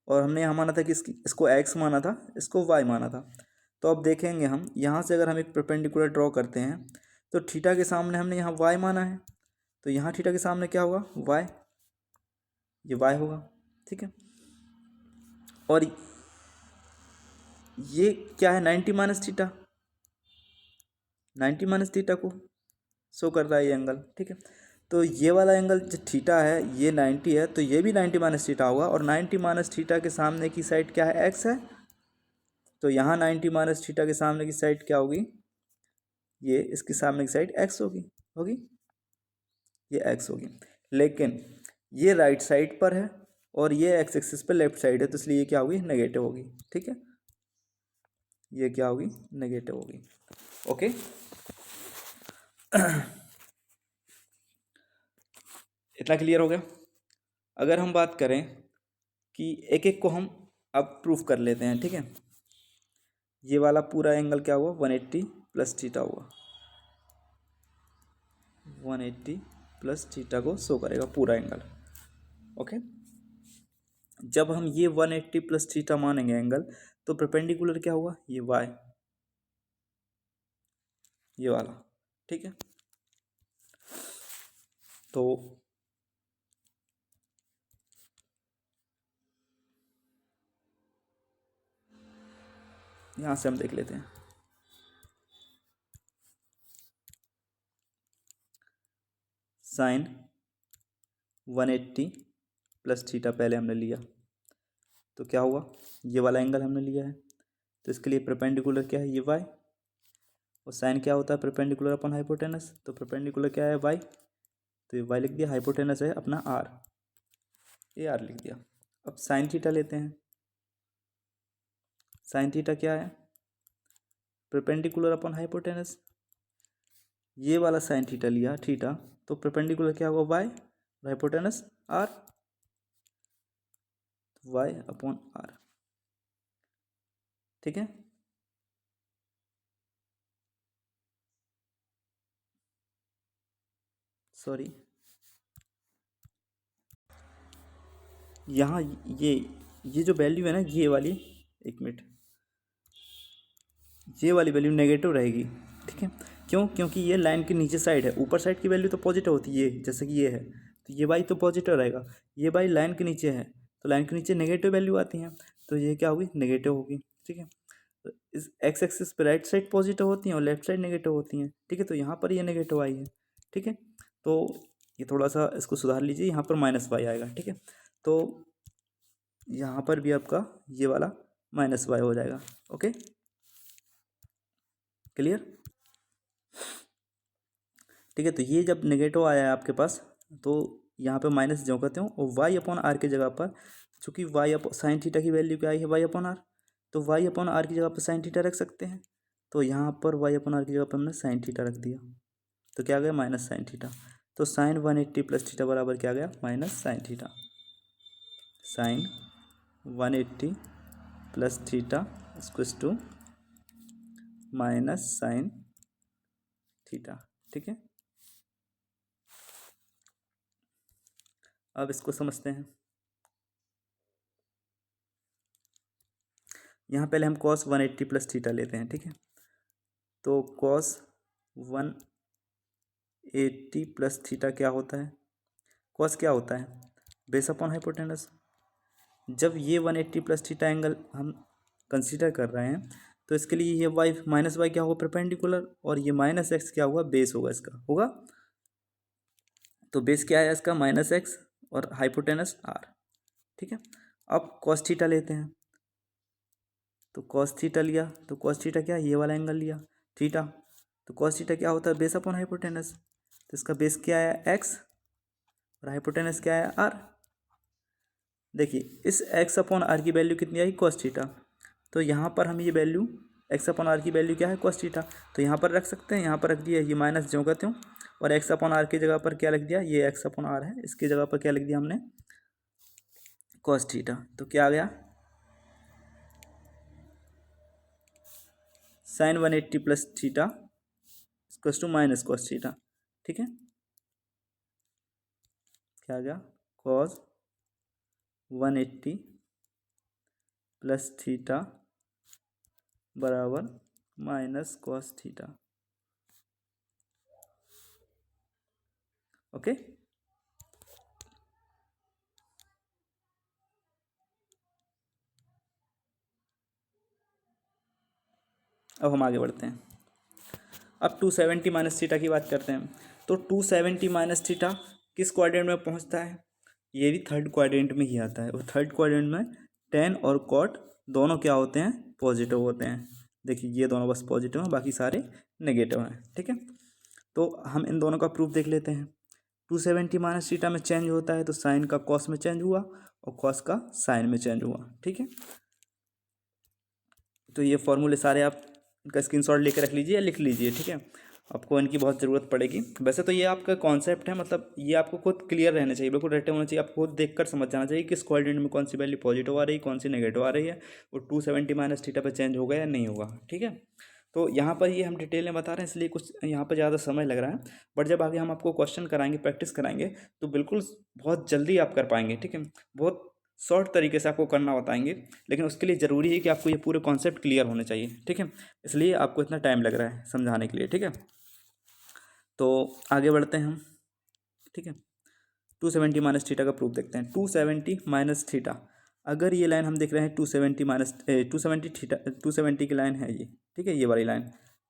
और हमने यहाँ माना था कि इसको एक्स माना था, इसको वाई माना था। तो अब देखेंगे हम यहाँ से, अगर हम एक परपेंडिकुलर ड्रॉ करते हैं, तो थीटा के सामने हमने यहाँ वाई माना है, तो यहाँ थीटा के सामने क्या होगा, वाई, ये वाई होगा। ठीक है, और ये क्या है, 90 माइनस थीटा, 90 माइनस थीटा को शो कर रहा है ये एंगल। ठीक है, तो ये वाला एंगल जो थीटा है ये 90 है, तो ये भी 90 माइनस थीटा होगा, और 90 माइनस थीटा के सामने की साइड क्या है, एक्स है, तो यहाँ 90 माइनस थीटा के सामने की साइड क्या होगी, ये इसके सामने की साइड एक्स होगी, होगी, ये एक्स होगी। लेकिन ये राइट साइड पर है, और ये एक्स एक्सिस पर लेफ्ट साइड है, तो इसलिए ये क्या होगी, नेगेटिव होगी। ठीक है, ये क्या होगी, नेगेटिव होगी। ओके, इतना क्लियर हो गया। अगर हम बात करें कि एक एक को हम अब प्रूफ कर लेते हैं, ठीक है। ये वाला पूरा एंगल क्या हुआ, 180 प्लस थीटा हुआ, 180 प्लस थीटा को शो करेगा पूरा एंगल। ओके, जब हम ये 180 प्लस थीटा मानेंगे एंगल, तो परपेंडिकुलर क्या हुआ, ये वाई, ये वाला, ठीक है। तो यहां से हम देख लेते हैं, साइन 180 प्लस थीटा पहले हमने लिया, तो क्या हुआ, ये वाला एंगल हमने लिया है, तो इसके लिए परपेंडिकुलर क्या है, ये वाई, और साइन क्या होता है, परपेंडिकुलर अपॉन हाइपोटेनस, तो परपेंडिकुलर क्या है, वाई, तो ये वाई लिख दिया, हाइपोटेनस है अपना आर, ये आर लिख दिया। अब साइन थीटा लेते हैं, साइन थीटा क्या है, परपेंडिकुलर अपॉन हाइपोटेनस, ये वाला साइन थीटा लिया थीटा, तो परपेंडिकुलर क्या होगा, Y, hypotenuse R, Y upon are, ठीक है। सॉरी, यहाँ ये जो वैल्यू है ना, ये वाली, एक मिनट, ये वाली वैल्यू नेगेटिव रहेगी, ठीक है। क्यों, क्योंकि ये लाइन के नीचे साइड है, ऊपर साइड की वैल्यू तो पॉजिटिव होती है, जैसे कि ये है, तो ये वाई तो पॉजिटिव रहेगा, ये वाई लाइन के नीचे है, तो लाइन के नीचे नेगेटिव वैल्यू आती हैं, तो ये क्या होगी, नेगेटिव होगी, ठीक है। तो इस एक्स एक्सिस पे राइट साइड पॉजिटिव होती हैं और लेफ्ट साइड नेगेटिव होती हैं, ठीक है, तो यहाँ पर ये नेगेटिव आई है, ठीक है। तो ये थोड़ा सा इसको सुधार लीजिए, यहाँ पर माइनस वाई आएगा, ठीक है। तो यहाँ पर भी आपका ये वाला माइनस वाई हो जाएगा, ओके, क्लियर, ठीक है। तो ये जब नेगेटिव आया है आपके पास, तो यहाँ पे माइनस जो करते हो, और वाई अपॉन आर की जगह पर, चूंकि वाई अपॉन साइन थीटा की वैल्यू क्या आई है, वाई अपॉन आर, तो वाई अपॉन आर की जगह पर साइन थीटा रख सकते हैं, तो यहाँ पर वाई अपॉन आर की जगह पर हमने साइन थीटा रख दिया, तो क्या आ गया, माइनस साइन थीटा, तो साइन 180 प्लस थीटा बराबर क्या आ गया, minus sine theta, sine 180 plus theta equals to minus sine theta, ठीक है। अब इसको समझते हैं, यहाँ पहले हम कॉस 180 प्लस थीटा लेते हैं, ठीक है। तो कॉस 180 प्लस थीटा क्या होता है, कॉस क्या होता है, बेस अपॉन हाइपोटेनस। जब ये 180 प्लस थीटा एंगल हम कंसीडर कर रहे हैं, तो इसके लिए ये वाई माइनस वाई क्या होगा, परपेंडिकुलर, और ये माइनस एक्स क्या होगा, बेस होगा, इसका होगा, तो बेस क्या है इसका, माइनस एक्स, और हाइपोटेनस आर, ठीक है। अब कॉस थीटा लेते हैं, तो कॉस थीटा लिया, तो कॉस थीटा क्या, ये वाला एंगल लिया थीटा, तो कॉस थीटा क्या होता है, बेस अपॉन हाइपोटेनस, तो इसका बेस क्या है, एक्स, और हाइपोटेनस क्या है, आर। देखिए इस एक्स अपॉन आर की वैल्यू कितनी आई, कॉस थीटा, तो यहाँ पर हम ये वैल्यू एक्स अपॉन आर की वैल्यू क्या है, कॉस थीटा, तो यहाँ पर रख सकते हैं, यहाँ पर रख दिया, ये माइनस जो करते हो, और एक्स अपॉन आर की जगह पर क्या लिख दिया, ये एक्स अपॉन आर है, इसकी जगह पर क्या लिख दिया हमने, कॉस थीटा, तो क्या आ गया, sine 180 plus theta equals to minus cos theta, ठीक है। क्या आ गया, कॉस 180 प्लस थीटा बराबर माइनस कॉस थीटा, ओके। अब हम आगे बढ़ते हैं, अब 270 माइनस थीटा की बात करते हैं। तो 270 माइनस थीटा किस क्वाड्रेंट में पहुंचता है, ये भी थर्ड क्वाड्रेंट में ही आता है, और थर्ड क्वाड्रेंट में टेन और कॉट दोनों क्या होते हैं, पॉजिटिव होते हैं। देखिए ये दोनों बस पॉजिटिव हैं, बाकी सारे नेगेटिव हैं, ठीक है। तो हम इन दोनों का प्रूफ देख लेते हैं। 270 माइनस थीटा में चेंज होता है, तो साइन का कॉस में चेंज हुआ, और कॉस का साइन में चेंज हुआ, ठीक है। तो ये फॉर्मूले सारे आप का स्क्रीनशॉट लेकर रख लीजिए या लिख लीजिए, ठीक है। आपको इनकी बहुत ज़रूरत पड़ेगी। वैसे तो ये आपका कॉन्सेप्ट है, मतलब ये आपको खुद क्लियर रहना चाहिए, बिल्कुल रटे होना चाहिए, आपको खुद देखकर समझ जाना चाहिए कि किस कोऑर्डिनेट में कौन सी वैल्यू पॉजिटिव आ रही है, कौन सी नेगेटिव आ रही है, और 270 माइनस थीटा पे चेंज होगा या नहीं होगा। ठीक है, तो यहाँ पर ये हम डिटेल में बता रहे हैं, इसलिए कुछ यहाँ पर ज़्यादा समय लग रहा है, बट जब आगे हम आपको क्वेश्चन कराएंगे, प्रैक्टिस कराएंगे, तो बिल्कुल बहुत जल्दी आप कर पाएंगे। ठीक है, बहुत शॉर्ट तरीके से आपको करना बताएंगे, लेकिन उसके लिए ज़रूरी है कि आपको ये पूरे कॉन्सेप्ट क्लियर होने चाहिए। ठीक है, इसलिए आपको इतना टाइम लग रहा है समझाने के लिए। ठीक है, तो आगे बढ़ते हैं हम। ठीक है, 270 माइनस थीटा का प्रूफ देखते हैं। 270 माइनस थीटा, अगर ये लाइन हम देख रहे हैं 270 माइनस 270 थीटा, 270 की लाइन है ये। ठीक है, ये वाली लाइन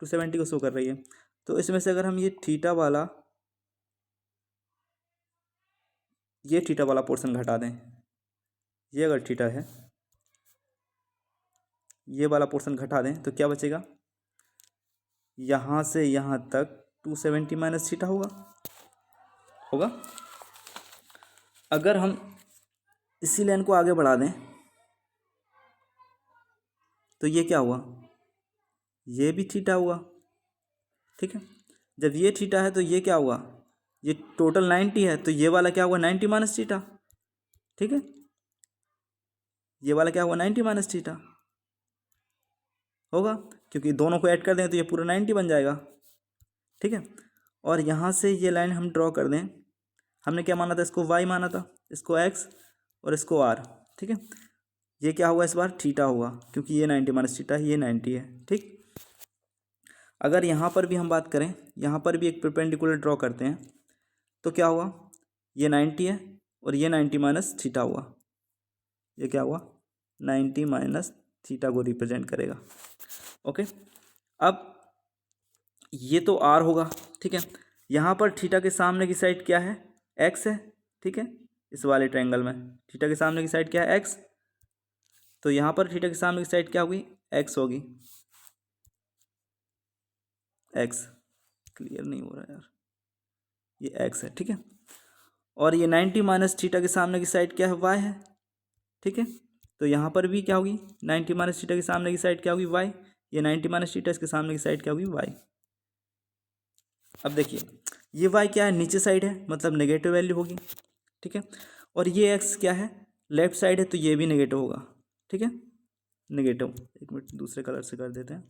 270 को शो कर रही है, तो इसमें से अगर हम ये थीटा वाला पोर्शन घटा दें, ये अगर थीटा है, ये वाला पोर्शन घटा दें, तो क्या बचेगा, यहाँ से यहाँ तक 270 माइनस थीटा होगा होगा अगर हम इसी लाइन को आगे बढ़ा दें, तो ये क्या हुआ, ये भी थीटा हुआ। ठीक है, जब ये थीटा है तो ये क्या हुआ, ये टोटल 90 है, तो ये वाला क्या हुआ, 90 माइनस थीटा। ठीक है, ये वाला क्या हुआ, 90 माइनस थीटा होगा, क्योंकि दोनों को ऐड कर दें तो ये पूरा 90 बन जाएगा। ठीक है, और यहाँ से ये लाइन हम ड्रॉ कर दें, हमने क्या माना था, इसको वाई माना था, इसको एक्स और इसको आर। ठीक है, ये क्या हुआ, इस बार थीटा हुआ, क्योंकि ये 90 माइनस थीटा, ये 90 है। ठीक, अगर यहाँ पर भी हम बात करें, यहाँ पर भी एक परपेंडिकुलर ड्रॉ करते हैं, तो क्या हुआ, ये 90 है और ये 90 माइनस थीटा हुआ, ये क्या हुआ, 90 माइनस थीटा को रिप्रेजेंट करेगा। ओके, अब ये तो आर होगा। ठीक है, यहाँ पर थीटा के सामने की साइड क्या है, एक्स है। ठीक है, इस वाले ट्रायंगल में थीटा के सामने की साइड क्या है, एक्स, तो यहाँ पर थीटा के सामने की साइड क्या होगी, एक्स होगी, एक्स, क्लियर नहीं हो रहा यार, ये एक्स है। ठीक है, और ये 90 माइनस थीटा के सामने की साइड क्या है, वाई है। ठीक है, तो यहाँ पर भी क्या होगी, 90 माइनस थीटा के सामने की साइड क्या होगी, वाई, ये 90 माइनस थीटा इसके सामने की साइड क्या होगी, वाई। अब देखिए, ये वाई क्या है, नीचे साइड है, मतलब नेगेटिव वैल्यू होगी। ठीक है, और ये एक्स क्या है, लेफ्ट साइड है, तो ये भी नेगेटिव होगा। ठीक है, नेगेटिव, एक मिनट दूसरे कलर से कर देते हैं,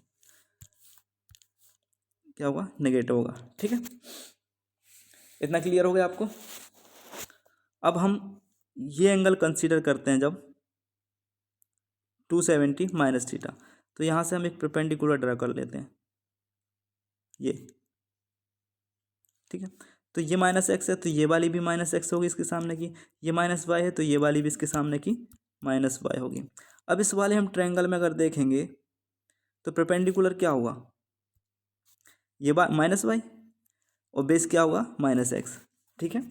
क्या होगा, नेगेटिव होगा। ठीक है, इतना क्लियर हो गया आपको। अब हम ये एंगल कंसीडर करते हैं जब 270 माइनस थीटा, तो यहाँ से हम एक परपेंडिकुलर ड्रा कर लेते हैं, ये। ठीक है, तो ये माइनस एक्स है, तो ये वाली भी माइनस एक्स होगी इसके सामने की, ये माइनस वाई है, तो ये वाली भी इसके सामने की माइनस वाई होगी। अब इस वाले हम ट्रायंगल में अगर देखेंगे, तो परपेंडिकुलर क्या हुआ, ये माइनस वाई, और बेस क्या होगा, माइनस एक्स। ठीक है,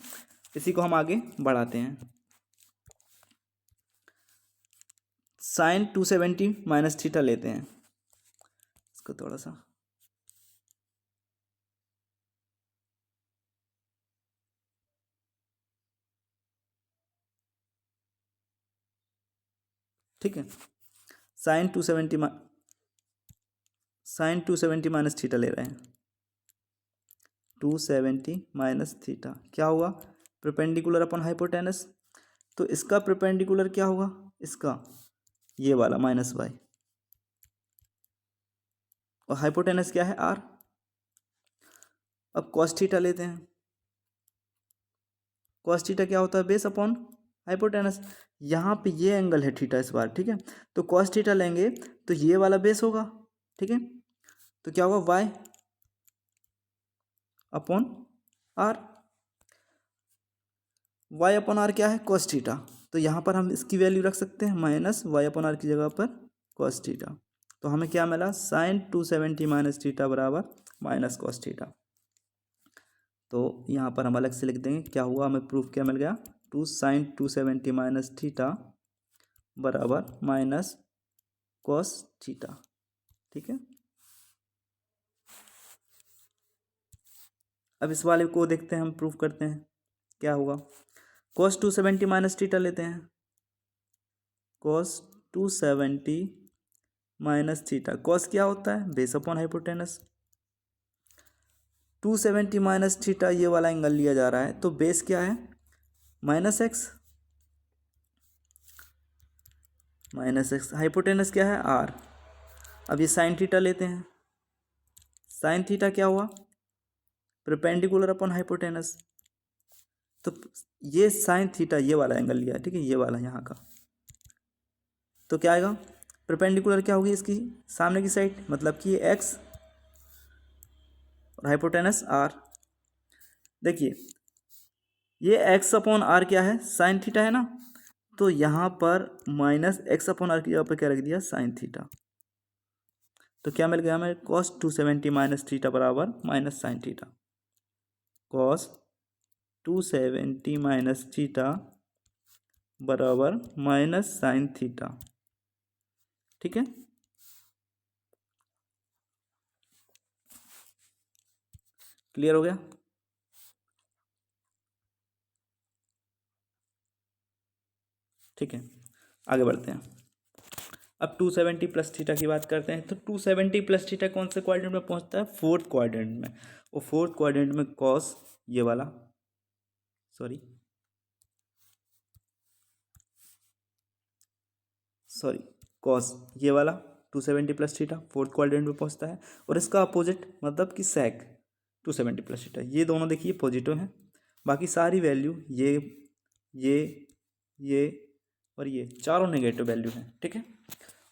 इसी को हम आगे बढ़ाते हैं। साइन 270 माइनस थीटा लेते हैं, इसको थोड़ा सा, ठीक है, साइन 270 माइनस थीटा ले रहे हैं, 270 माइनस थीटा क्या होगा, परपेंडिकुलर अपॉन हाइपोटेनस, तो इसका परपेंडिकुलर क्या होगा, इसका ये वाला माइनस वाई, और हाइपोटेनस क्या है, आर। अब कॉस थीटा लेते हैं, कॉस थीटा क्या होता है, बेस अपॉन हाइपोटेनस, यहाँ पे ये एंगल है थीटा इस बार। ठीक है, तो कॉस थीटा लेंगे तो ये वाला बेस होगा। ठीक है, तो क्या होगा, Y upon R, Y upon R क्या है, कॉस थीटा, तो यहाँ पर हम इसकी वैल्यू रख सकते हैं, माइनस वाई अपॉन आर की जगह पर कॉस थीटा, तो हमें क्या मिला, साइन 270 माइनस थीटा बराबर माइनस कॉस थीटा। तो यहाँ पर हम अलग से लिख देंगे, क्या हुआ, हमें प्रूफ क्या मिल गया, साइन 270 माइनस थीटा बराबर माइनस कॉस थीटा। ठीक है, अब इस वाले को देखते हैं, हम प्रूफ करते हैं, क्या होगा, कॉस 270 माइनस थीटा लेते हैं, कॉस 270 माइनस थीटा, कॉस क्या होता है, base upon hypotenuse, 270 minus theta ये वाला एंगल लिया जा रहा है, तो बेस क्या है -x, हाइपोटेनस क्या है r। अब ये साइन थीटा लेते हैं, साइन थीटा क्या हुआ परपेंडिकुलर अपॉन हाइपोटेनस, तो ये साइन थीटा ये वाला एंगल लिया है, ठीक है, ये वाला यहाँ का, तो क्या आएगा परपेंडिकुलर क्या होगी इसकी सामने की साइड, मतलब कि ये x और हाइपोटेनस r। देखिए ये x अपॉन r क्या है साइन थीटा है ना, तो यहाँ पर -x अपॉन r की जगह पर क्या रख दिया साइन थीटा, तो क्या मिल गया हमें cos 270 माइनस थीटा बराबर minus sine theta, cos 270 minus theta बराबर माइनस साइन थीटा, ठीक है। क्लियर हो गया। ठीक है, आगे बढ़ते हैं। अब 270 प्लस थीटा की बात करते हैं, तो 270 प्लस थीटा कौन से क्वाड्रेंट में पहुंचता है फोर्थ क्वाड्रेंट में, और फोर्थ क्वाड्रेंट में कॉस ये वाला कॉस ये वाला 270 प्लस थीटा फोर्थ क्वाड्रेंट में पहुंचता है, और इसका अपोजिट मतलब कि सेक 270 प्लस थीटा, ये दोनों देखिए पॉजिटिव हैं, बाकी सारी वैल्यू ये और ये चारों नेगेटिव वैल्यू हैं, ठीक है।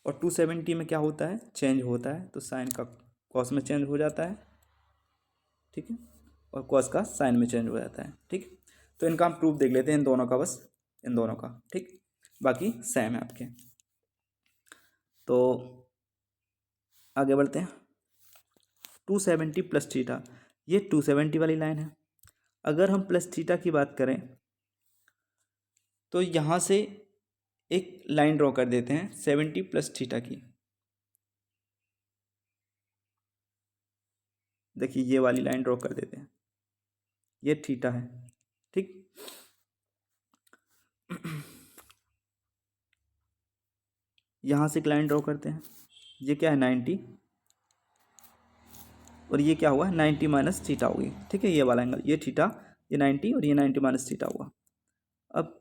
और 270 में क्या होता है चेंज होता है, तो साइन का कॉस में चेंज हो जाता है, ठीक है, और कॉस का साइन में चेंज हो जाता है, ठीक। तो इनका हम प्रूफ देख लेते हैं, इन दोनों का, बस इन दोनों का, ठीक, बाकी सेम है आपके। तो आगे बढ़ते हैं। 270 प्लस थीटा, ये 270 वाली लाइन है। अगर हम प्लस थीटा की बात करें तो यहाँ से एक लाइन ड्रॉ कर देते हैं 70 प्लस थीटा की, देखिए ये वाली लाइन ड्रॉ कर देते हैं, ये थीटा है, ठीक। यहाँ से एक लाइन ड्रॉ करते हैं, ये क्या है 90, और ये क्या हुआ 90 माइनस थीटा होगी, ठीक है, ये वाला एंगल, ये थीटा, ये 90 और ये 90 माइनस थीटा हुआ। अब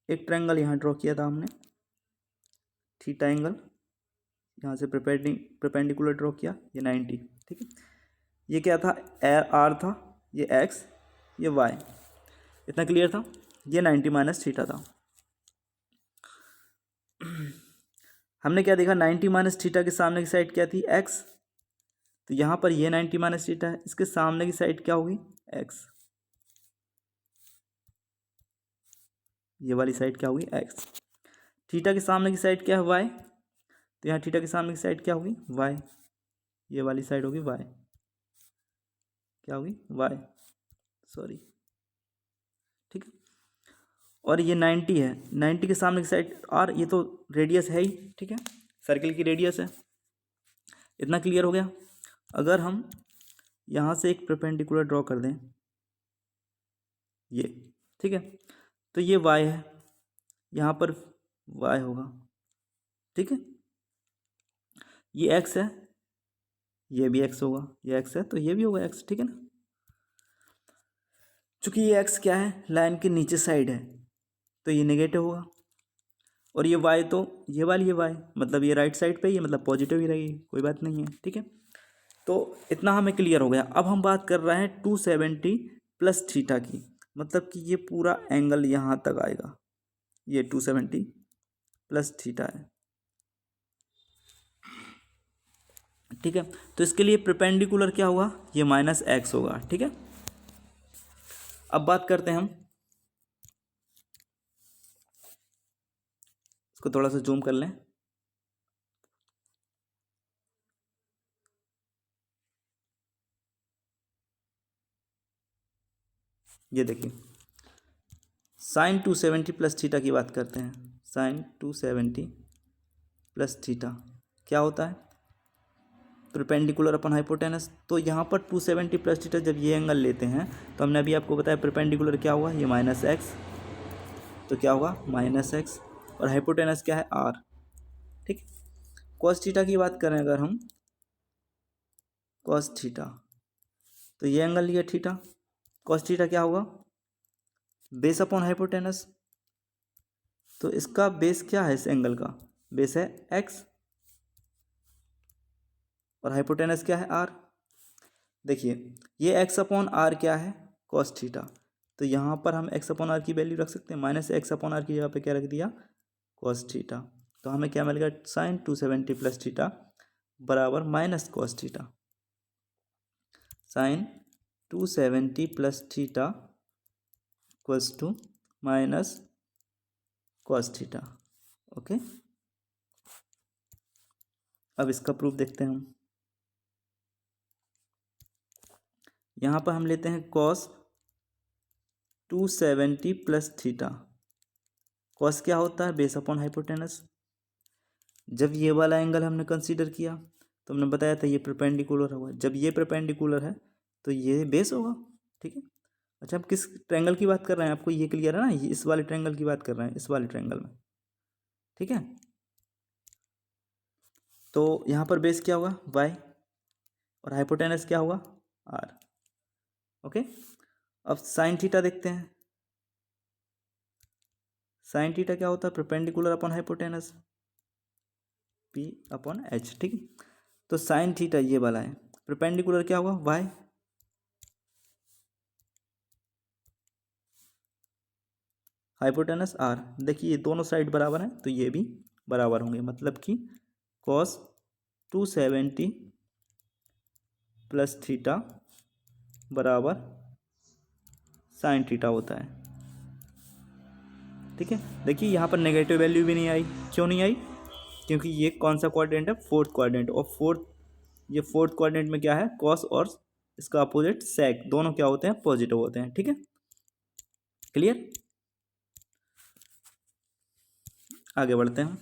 एक ट्रायंगल यहाँ ड्रॉ किया था हमने, थीटा एंगल, यहाँ से परपेंडिकुलर ड्रॉ किया, ये 90, ठीक है। ये क्या था आर था, ये एक्स, ये वाई, इतना क्लियर था। ये 90 माइनस थीटा था। हमने क्या देखा 90 माइनस थीटा के सामने की साइड क्या थी एक्स, तो यहाँ पर ये 90 माइनस थीटा है, इसके सामने की साइड क्या होगी एक्स, ये वाली साइड क्या होगी एक्स। थीटा के सामने की साइड क्या है वाई, तो यहाँ थीटा के सामने की साइड क्या होगी वाई, ये वाली साइड होगी वाई, क्या होगी वाई, ठीक है। और ये 90 है, 90 के सामने की साइड आर, ये तो रेडियस है ही, ठीक है, सर्किल की रेडियस है, इतना क्लियर हो गया। अगर हम यहाँ से एक परपेंडिकुलर ड्रॉ कर दें ये, ठीक है, तो ये y है, यहाँ पर y होगा, ठीक है, ये x है, ये भी x होगा, ये x है तो ये भी होगा x, ठीक है ना। चूंकि ये x क्या है लाइन के नीचे साइड है, तो ये नेगेटिव होगा, और ये y तो ये वाली है y, मतलब ये राइट साइड पे ही है, मतलब पॉजिटिव ही रहेगी, कोई बात नहीं है, ठीक है। तो इतना हमें क्लियर हो गया। अब हम बात कर रहे हैं 270 प्लस थीटा की, मतलब कि ये पूरा एंगल यहाँ तक आएगा, ये 270 प्लस थीटा है, ठीक है। तो इसके लिए परपेंडिकुलर क्या हुआ ये -x होगा, ठीक है। अब बात करते हैं हम, इसको थोड़ा सा जूम कर लें, ये देखिए साइन 270 प्लस थीटा की बात करते हैं। साइन 270 प्लस थीटा क्या होता है परपेंडिकुलर अपन हाइपोटेनस। तो यहाँ पर 270 प्लस थीटा जब ये एंगल लेते हैं, तो हमने अभी आपको बताया परपेंडिकुलर क्या हुआ ये -x, तो क्या होगा -x, और हाइपोटेनस क्या है r, ठीक। कॉस थीटा की बात करें अगर हम, कॉस थीटा, तो ये एंगल लिया थीटा, कॉस थीटा क्या होगा, बेस अपॉन हाइपोटेनस। तो इसका बेस क्या है, इस एंगल का बेस है एक्स, और हाइपोटेनस क्या है आर। देखिए ये एक्स अपॉन आर क्या है, कॉस थीटा, तो यहाँ पर हम एक्स अपॉन आर की वैल्यू रख सकते हैं, माइनस एक्स अपॉन आर की जगह पे क्या रख दिया, कॉस थीटा। तो हमें क्या मिलेगा, साइन 270 प्लस थीटा बराबर minus cos theta, sine 270 plus theta equals to minus cos theta. Okay, अब इसका प्रूफ देखते हैं हम। यहाँ पर हम लेते हैं कॉस 270 प्लस थीटा। कॉस क्या होता है, बेस अपॉन हाइपोटेनस। जब ये वाला एंगल हमने कंसीडर किया तो हमने बताया था ये परपेंडिकुलर होगा, जब ये परपेंडिकुलर है तो ये बेस होगा। ठीक है, अच्छा हम किस ट्रायंगल की बात कर रहे हैं, आपको ये क्लियर है ना, ये इस वाले ट्रायंगल की बात कर रहे हैं, इस वाले ट्रायंगल में। ठीक है, तो यहाँ पर बेस क्या होगा, वाई, और हाइपोटेनस क्या होगा, आर। ओके, अब साइन थीटा देखते हैं। साइन थीटा क्या होता है, perpendicular upon hypotenuse, P upon H. ठीक है, तो साइन थीटा ये वाला है, परपेंडिकुलर क्या होगा, वाई, हाइपोटेनस आर। देखिए ये दोनों साइड बराबर हैं तो ये भी बराबर होंगे, मतलब कि कॉस 270 प्लस थीटा बराबर साइन थीटा होता है। ठीक है, देखिए यहाँ पर नेगेटिव वैल्यू भी नहीं आई, क्यों नहीं आई, क्योंकि ये कौन सा क्वाड्रेंट है, फोर्थ क्वाड्रेंट, और ये फोर्थ क्वाड्रेंट में क्या है, कॉस और इसका अपोजिट सेक दोनों क्या होते हैं, पॉजिटिव होते हैं। ठीक है, क्लियर, आगे बढ़ते हैं।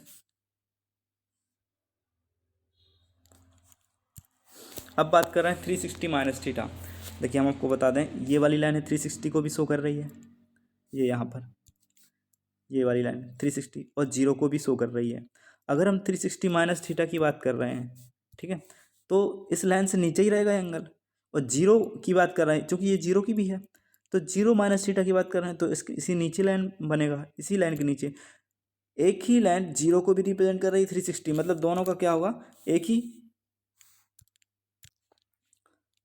अब बात कर रहे हैं 360 माइनस थीटा। देखिए हम आपको बता दें, ये वाली लाइन है 360 को भी शो कर रही है, ये यहाँ पर ये वाली लाइन 360 और जीरो को भी शो कर रही है। अगर हम 360 माइनस थीटा की बात कर रहे हैं, ठीक है, तो इस लाइन से नीचे ही रहेगा एंगल, और जीरो की बात कर रहे हैं क्योंकि ये जीरो की भी है, तो जीरो माइनस थीटा की बात कर रहे हैं तो इसी नीचे लाइन बनेगा, इसी लाइन के नीचे एक ही लाइन जीरो को भी रिप्रेजेंट कर रही है 360, मतलब दोनों का क्या होगा, एक ही।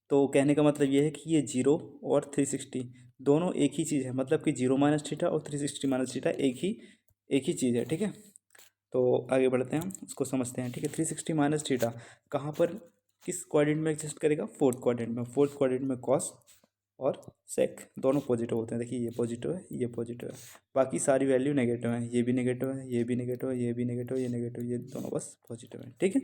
तो कहने का मतलब ये है कि ये जीरो और 360 दोनों एक ही चीज़ है, मतलब कि जीरो माइनस थीटा और 360 माइनस थीटा एक ही चीज़ है। ठीक है, तो आगे बढ़ते हैं, उसको समझते हैं। ठीक है, 360 माइनस थीटा कहाँ पर, किस क्वाड्रेंट में एग्जिस्ट करेगा, फोर्थ क्वाड्रेंट में। फोर्थ क्वाड्रेंट में कॉस और सेक दोनों पॉजिटिव होते हैं। देखिए ये पॉजिटिव है, ये पॉजिटिव है, बाकी सारी वैल्यू नेगेटिव है, ये भी नेगेटिव है, ये भी नेगेटिव है, ये भी नेगेटिव है, ये नेगेटिव, ये दोनों बस पॉजिटिव है। ठीक है,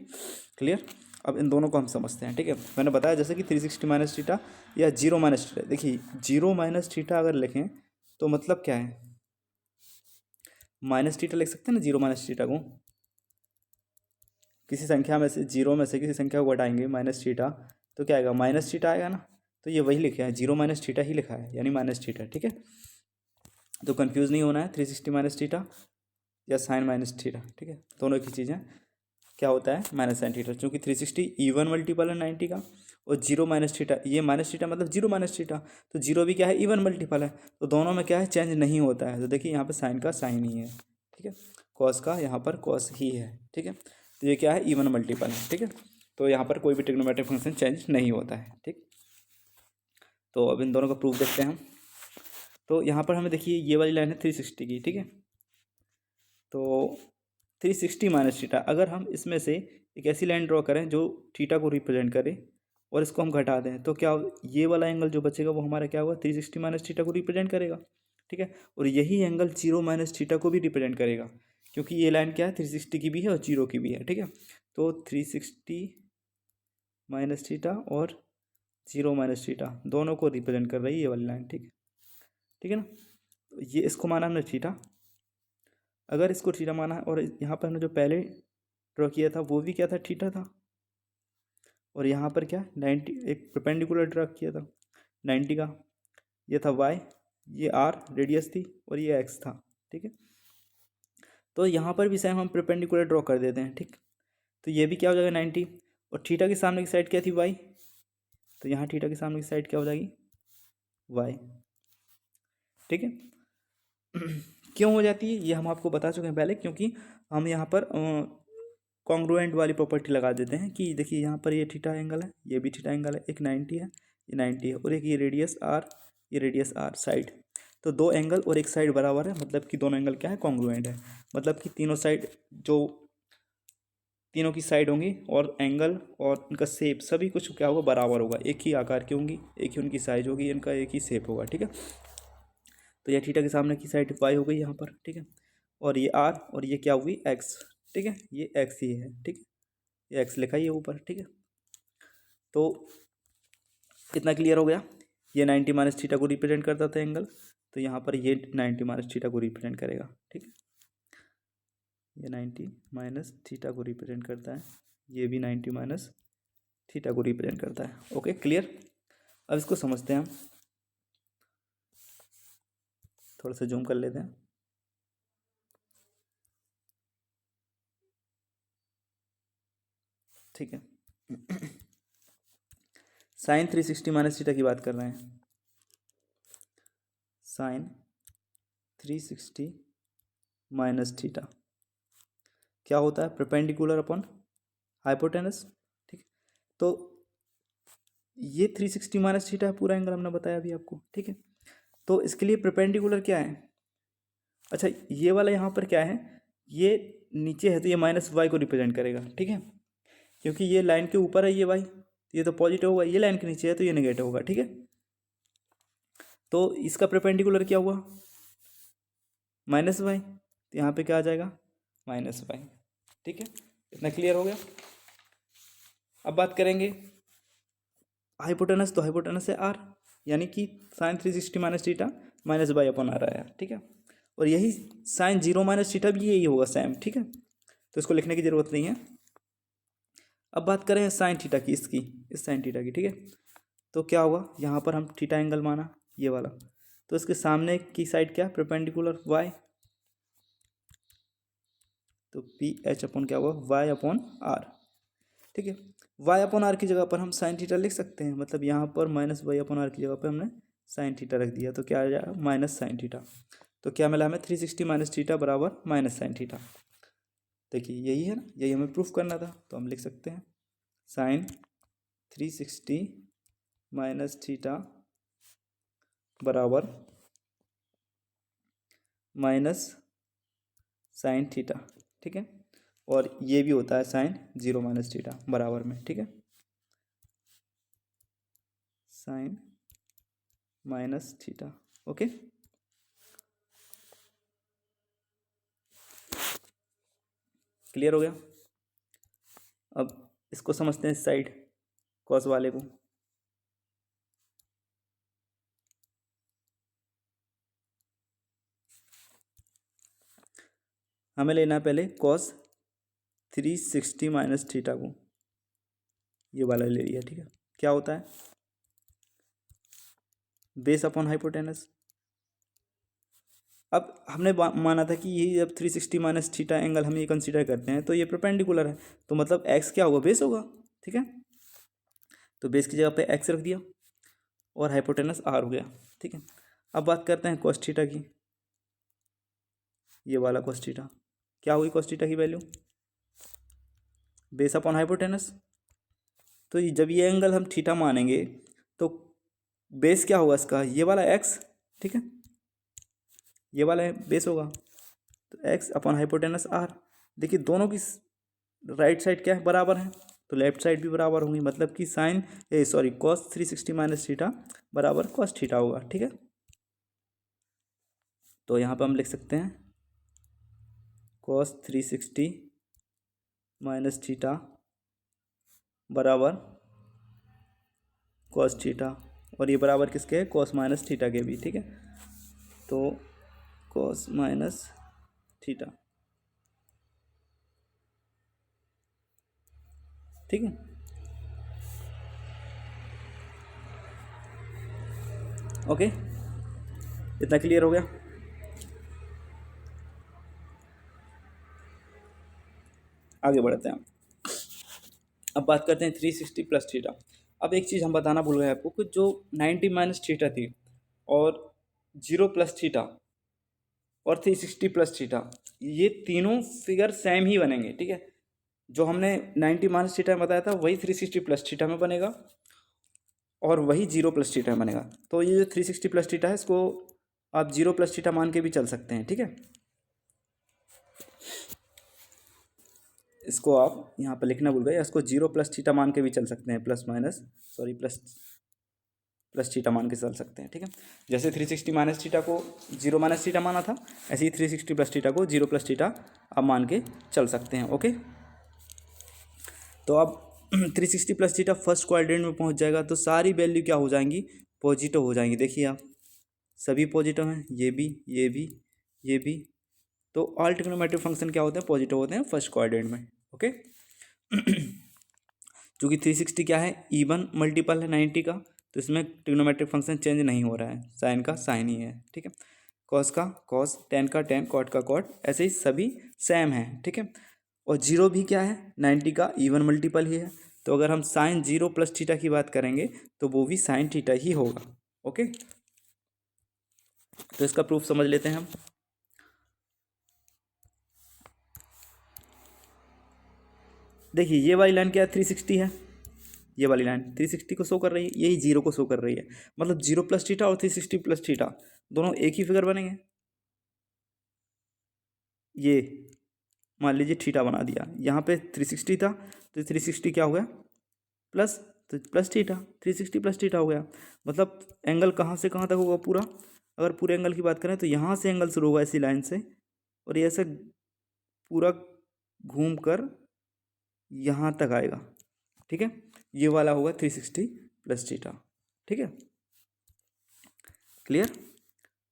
क्लियर। अब इन दोनों को हम समझते हैं। ठीक है, मैंने बताया जैसे कि 360 माइनस थीटा या जीरो माइनस थीटा। देखिए जीरो माइनस थीटा अगर लिखें तो मतलब क्या है, माइनस थीटा लिख सकते हैं ना, जीरो माइनस थीटा को किसी संख्या में से, जीरो में से किसी संख्या को घटाएंगे माइनस थीटा, तो क्या आएगा, माइनस थीटा आएगा ना। तो ये वही लिखा है, जीरो माइनस थीटा ही लिखा है, यानी माइनस थीटा। ठीक है, तो कंफ्यूज नहीं होना है, 360 माइनस थीटा या साइन माइनस थीटा। ठीक है, दोनों की चीज़ें क्या होता है, माइनस साइन थीटा, क्योंकि 360 इवन मल्टीपल है 90 का, और जीरो माइनस थीटा, ये माइनस थीटा मतलब जीरो माइनस थीटा, तो जीरो भी क्या है, इवन मल्टीपल है, तो दोनों में क्या है, चेंज नहीं होता है। तो देखिए यहाँ पर साइन का साइन ही है, ठीक है, कॉस का यहाँ पर कॉस ही है। ठीक है, तो ये क्या है, इवन मल्टीपल है। ठीक है, तो यहाँ पर कोई भी ट्रिग्नोमेट्रिक फंक्शन चेंज नहीं होता है। ठीक, तो अब इन दोनों का प्रूफ देखते हैं हम। तो यहाँ पर हमें देखिए ये वाली लाइन है 360 की। ठीक है, तो 360 माइनस थीटा, अगर हम इसमें से एक ऐसी लाइन ड्रॉ करें जो थीटा को रिप्रेजेंट करे और इसको हम घटा दें, तो क्या ये वाला एंगल जो बचेगा वो हमारा क्या होगा, 360 माइनस थीटा को रिप्रेजेंट करेगा। ठीक है, और यही एंगल जीरो माइनस थीटा को भी रिप्रेजेंट करेगा, क्योंकि ये लाइन क्या है, 360 की भी है और जीरो की भी है। ठीक है, तो 360 माइनस थीटा और जीरो माइनस थीटा दोनों को रिप्रेजेंट कर रही है ये वाली लाइन। ठीक है, ठीक है ना, तो ये इसको माना हमने थीटा। अगर इसको थीटा माना है, और यहाँ पर हमने जो पहले ड्रॉ किया था वो भी क्या था, थीटा था, और यहाँ पर क्या 90 एक परपेंडिकुलर ड्रॉ किया था 90 का, ये था वाई, ये आर रेडियस थी, और ये एक्स था। ठीक है, तो यहाँ पर भी सेम हम परपेंडिकुलर ड्रॉ कर देते हैं। ठीक, तो ये भी क्या हो जाएगा 90, और थीटा के सामने की साइड क्या थी y, तो यहाँ थीटा के सामने की साइड क्या हो जाएगी y। ठीक है। क्यों हो जाती है ये हम आपको बता चुके हैं पहले, क्योंकि हम यहाँ पर कॉन्ग्रुएंट वाली प्रॉपर्टी लगा देते हैं कि देखिए यहाँ पर ये थीटा एंगल है, ये भी थीटा एंगल है, एक 90 है, ये 90 है, और एक ये रेडियस r, ये रेडियस r साइड, तो दो एंगल और एक साइड बराबर है, मतलब कि दोनों एंगल क्या है कॉन्ग्रुएंट है, मतलब कि तीनों साइड जो तीनों की साइड होंगी और एंगल और इनका शेप सभी कुछ क्या होगा बराबर होगा, एक ही आकार की होंगी, एक ही उनकी साइज होगी, इनका एक ही शेप होगा। ठीक है। तो ये थीटा के सामने की साइड y हो गई यहाँ पर। ठीक है। और ये r और ये क्या हुई x। ठीक है, ये x ही है। ठीक है, ये x लिखा ही है ऊपर। ठीक है, तो कितना क्लियर हो गया। ये 90 माइनस थीटा को रिप्रेजेंट करता था एंगल, तो यहाँ पर ये 90 माइनस थीटा को रिप्रेजेंट करेगा। ठीक है, ये 90 माइनस थीटा को रिप्रेजेंट करता है, ये भी 90 माइनस थीटा को रिप्रेजेंट करता है। Okay clear. अब इसको समझते हैं हम, थोड़ा सा जूम कर लेते हैं। ठीक है, साइन 360 माइनस थीटा की बात कर रहे हैं। साइन 360 माइनस थीटा क्या होता है, परपेंडिकुलर अपॉन हाइपोटेनस। ठीक है, तो ये 360 माइनस थीटा है पूरा एंगल, हमने बताया अभी आपको। ठीक है, तो इसके लिए परपेंडिकुलर क्या है, अच्छा ये वाला यहाँ पर क्या है, ये नीचे है तो ये माइनस वाई को रिप्रेजेंट करेगा। ठीक है, क्योंकि ये लाइन के ऊपर है ये वाई, ये तो पॉजिटिव होगा, ये लाइन के नीचे है तो ये नेगेटिव होगा। ठीक है, तो इसका परपेंडिकुलर क्या हुआ माइनस वाई, तो यहाँ पे क्या आ जाएगा माइनस वाई। ठीक है, इतना क्लियर हो गया। अब बात करेंगे हाइपोटेनस, तो हाइपोटेनस है आर, यानी कि sine 360 minus theta minus Y upon R आया। ठीक है, और यही साइन 0 माइनस थीटा भी यही होगा सेम। ठीक है, तो इसको लिखने की ज़रूरत नहीं है। अब बात करें साइन थीटा की, इसकी इस साइन थीटा की। ठीक है, तो क्या होगा, यहाँ पर हम थीटा एंगल माना ये वाला, तो इसके सामने की साइड क्या परपेंडिकुलर वाई, तो पी एच अपॉन क्या होगा वाई अपॉन आर। ठीक है, वाई अपॉन आर की जगह पर हम साइन थीटा लिख सकते हैं, मतलब यहाँ पर माइनस वाई अपॉन आर की जगह पर हमने साइन थीटा रख दिया, तो क्या आ जाएगा माइनस साइन थीटा। तो क्या मिला हमें 360 माइनस थीटा बराबर माइनस साइन थीटा। देखिए यही है ना, यही हमें प्रूफ करना था, तो हम लिख सकते हैं साइन 360 माइनस थीटा बराबर माइनस साइन थीटा। ठीक है, और ये भी होता है साइन 0 माइनस थीटा बराबर में। ठीक है, sine minus theta. Okay, clear हो गया। अब इसको समझते हैं इस साइड कॉस वाले को। हमें लेना है पहले कॉस 360 माइनस थीटा को, ये वाला ले लिया। ठीक है, क्या होता है बेस अपॉन हाइपोटेनस। अब हमने माना था कि ये जब 360 माइनस थीटा एंगल हम ये कंसीडर करते हैं तो ये परपेंडिकुलर है, तो मतलब एक्स क्या होगा बेस होगा। ठीक है, तो बेस की जगह पे एक्स रख दिया और हाइपोटेनस आर हो गया। ठीक है, अब बात करते हैं कॉस थीटा की, ये वाला कॉस थीटा क्या हुई, कॉस थीटा की वैल्यू बेस अपॉन हाइपोटेनस। तो जब ये एंगल हम थीटा मानेंगे तो बेस क्या होगा इसका, ये वाला एक्स। ठीक है, ये वाला बेस होगा, तो एक्स अपॉन हाइपोटेनस आर। देखिए दोनों की राइट साइड क्या है बराबर है, तो लेफ्ट साइड भी बराबर होंगी, मतलब कि sine sorry cos 360 minus theta बराबर कॉस थीटा होगा। ठीक है, तो यहाँ पर हम लिख सकते हैं कॉस 360 माइनस थीटा बराबर कॉस थीटा, और ये बराबर किसके है कॉस माइनस थीटा के भी। ठीक है, तो कॉस माइनस थीटा। ठीक है, ओके, इतना क्लियर हो गया। आगे बढ़ते हैं। अब बात करते हैं 360 प्लस थीटा। अब एक चीज़ हम बताना भूल गए आपको कि जो 90 माइनस थीटा थी और 0 प्लस थीटा और 360 प्लस थीटा, ये तीनों फिगर सेम ही बनेंगे, ठीक है। जो हमने 90 माइनस थीटा में बताया था वही 360 प्लस थीटा में बनेगा और वही 0 प्लस थीटा में बनेगा। तो ये जो 360 प्लस थीटा है इसको आप 0 प्लस थीटा मान के भी चल सकते हैं, ठीक है। इसको आप यहाँ पर लिखना भूल गए, इसको 0 प्लस थीटा मान के भी चल सकते हैं, प्लस थीटा मान के चल सकते हैं, ठीक है। जैसे 360 माइनस थीटा को 0 माइनस थीटा माना था, ऐसे ही 360 प्लस थीटा को 0 प्लस थीटा आप मान के चल सकते हैं, ओके। तो अब 360 प्लस थीटा फर्स्ट क्वाड्रेंट में पहुंच जाएगा तो सारी वैल्यू क्या हो जाएंगी, पॉजिटिव हो जाएंगी। देखिए आप सभी पॉजिटिव हैं, ये भी, ये भी, ये भी। तो ऑल ट्रिग्नोमेट्रिक फंक्शन क्या होते हैं, पॉजिटिव होते हैं फर्स्ट क्वाड्रेंट में, ओके। चूँकि 360 क्या है, इवन मल्टीपल है 90 का, तो इसमें ट्रिग्नोमेट्रिक फंक्शन चेंज नहीं हो रहा है, साइन का साइन ही है, ठीक है। कॉस का कॉस, टेन का टेन, कॉट का कॉट, ऐसे ही सभी सेम है, ठीक है। और जीरो भी क्या है, 90 का इवन मल्टीपल ही है। तो अगर हम साइन 0 प्लस थीटा की बात करेंगे तो वो भी साइन थीटा ही होगा, ओके। तो इसका प्रूफ समझ लेते हैं हम। देखिए ये वाली लाइन क्या है, 360 है, ये वाली लाइन 360 को शो कर रही है, यही 0 को शो कर रही है। मतलब 0 प्लस थीटा और 360 प्लस थीटा दोनों एक ही फिगर बनेंगे। ये मान लीजिए थीटा बना दिया, यहाँ पे 360 था तो 360 क्या हो गया, प्लस, तो प्लस थीटा, 360 प्लस थीटा हो गया। मतलब एंगल कहाँ से कहाँ तक होगा पूरा, अगर पूरे एंगल की बात करें तो यहाँ से एंगल शुरू होगा ऐसी लाइन से, और ये ऐसे पूरा घूम कर यहाँ तक आएगा, ठीक है। ये वाला होगा 360 प्लस थीटा, ठीक है, क्लियर।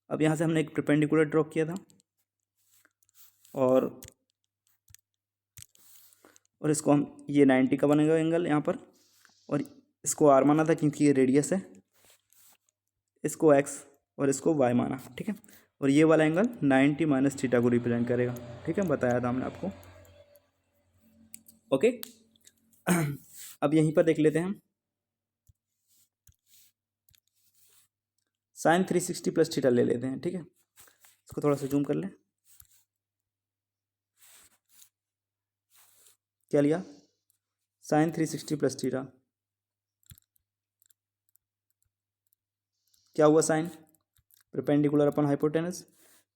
अब यहाँ से हमने एक परपेंडिकुलर ड्रॉ किया था और इसको हम, ये 90 का बनेगा एंगल यहाँ पर, और इसको आर माना था क्योंकि ये रेडियस है, इसको एक्स और इसको वाई माना, ठीक है। और ये वाला एंगल 90 माइनस थीटा को रिप्रेजेंट करेगा, ठीक है, बताया था हमने आपको, ओके। अब यहीं पर देख लेते हैं हम, साइन 360 प्लस थीटा ले लेते हैं, ठीक है। इसको थोड़ा सा जूम कर लें, क्या लिया, साइन 360 प्लस थीटा, क्या हुआ, साइन परपेंडिकुलर अपन हाइपोटेनस।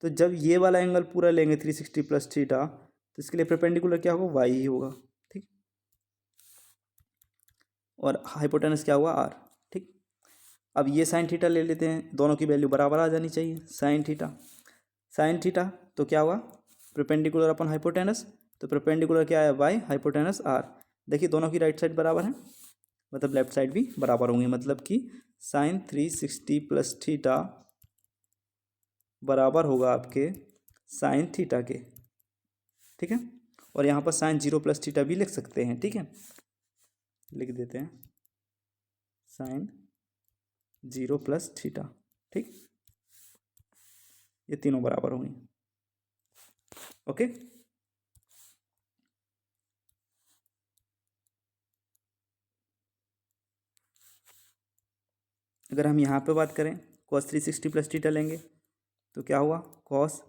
तो जब ये वाला एंगल पूरा लेंगे 360 प्लस थीटा, तो इसके लिए परपेंडिकुलर क्या होगा, वाई ही होगा, ठीक। और हाइपोटेनस क्या हुआ, आर, ठीक। अब ये साइन थीटा ले लेते हैं, दोनों की वैल्यू बराबर आ जानी चाहिए, साइन थीटा तो क्या हुआ, परपेंडिकुलर अपन हाइपोटेनस, तो परपेंडिकुलर क्या है, वाई, हाइपोटेनस आर। देखिए दोनों की राइट साइड बराबर है, मतलब लेफ्ट साइड भी बराबर होंगी, मतलब कि साइन 360 प्लस थीटा बराबर होगा आपके साइन थीटा के, ठीक है। और यहाँ पर साइन 0 प्लस थीटा भी लिख सकते हैं, ठीक है, लिख देते हैं साइन 0 प्लस थीटा, ठीक। ये तीनों बराबर होंगी, ओके। अगर हम यहाँ पे बात करें cos 360 प्लस थीटा लेंगे तो क्या हुआ, cos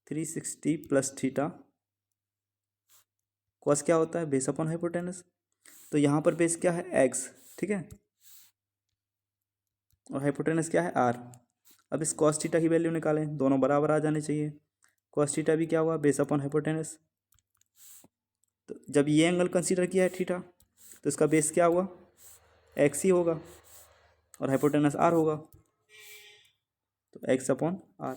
360 प्लस थीटा, cos क्या होता है, बेस अपॉन हाइपोटेनस, तो यहाँ पर बेस क्या है, x, ठीक है, और हाइपोटेनस क्या है, r। अब इस cos थीटा की वैल्यू निकालें, दोनों बराबर आ जाने चाहिए। cos थीटा भी क्या हुआ, बेस अपॉन हाइपोटेनस, तो जब ये एंगल कंसीडर किया है थीटा, तो इसका बेस क्या हुआ, x ही होगा और हाइपोटेनस r होगा, तो x अपॉन r।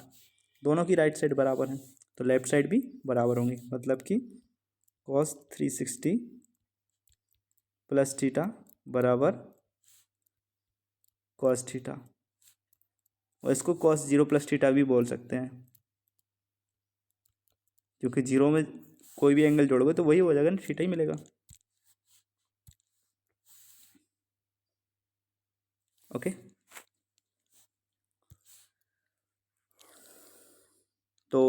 दोनों की राइट साइड बराबर है तो लेफ्ट साइड भी बराबर होंगी, मतलब कि cos 360 प्लस थीटा बराबर cos थीटा, और इसको cos 0 प्लस थीटा भी बोल सकते हैं, क्योंकि 0 में कोई भी एंगल जोड़ोगे तो वही हो जाएगा ना, थीटा ही मिलेगा, ओके। तो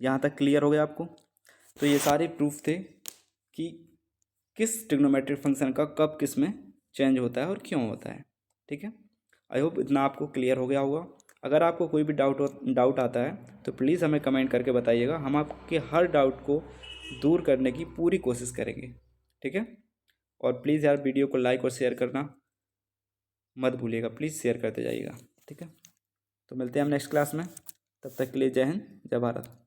यहाँ तक क्लियर हो गया आपको। तो ये सारे प्रूफ थे कि किस ट्रिग्नोमेट्रिक फंक्शन का कब किस में चेंज होता है और क्यों होता है। ठीक है, आई होप इतना आपको क्लियर हो गया होगा। अगर आपको कोई भी डाउट आता है तो प्लीज़ हमें कमेंट करके बताइएगा, हम आपके हर डाउट को दूर करने की पूरी कोशिश करेंगे। ठीक है, और प्लीज़ यार वीडियो को लाइक और शेयर करना मत भूलिएगा, प्लीज़ शेयर करते जाइएगा। ठीक है, तो मिलते हैं हम नेक्स्ट क्लास में, तब तक के लिए जय हिंद जय भारत।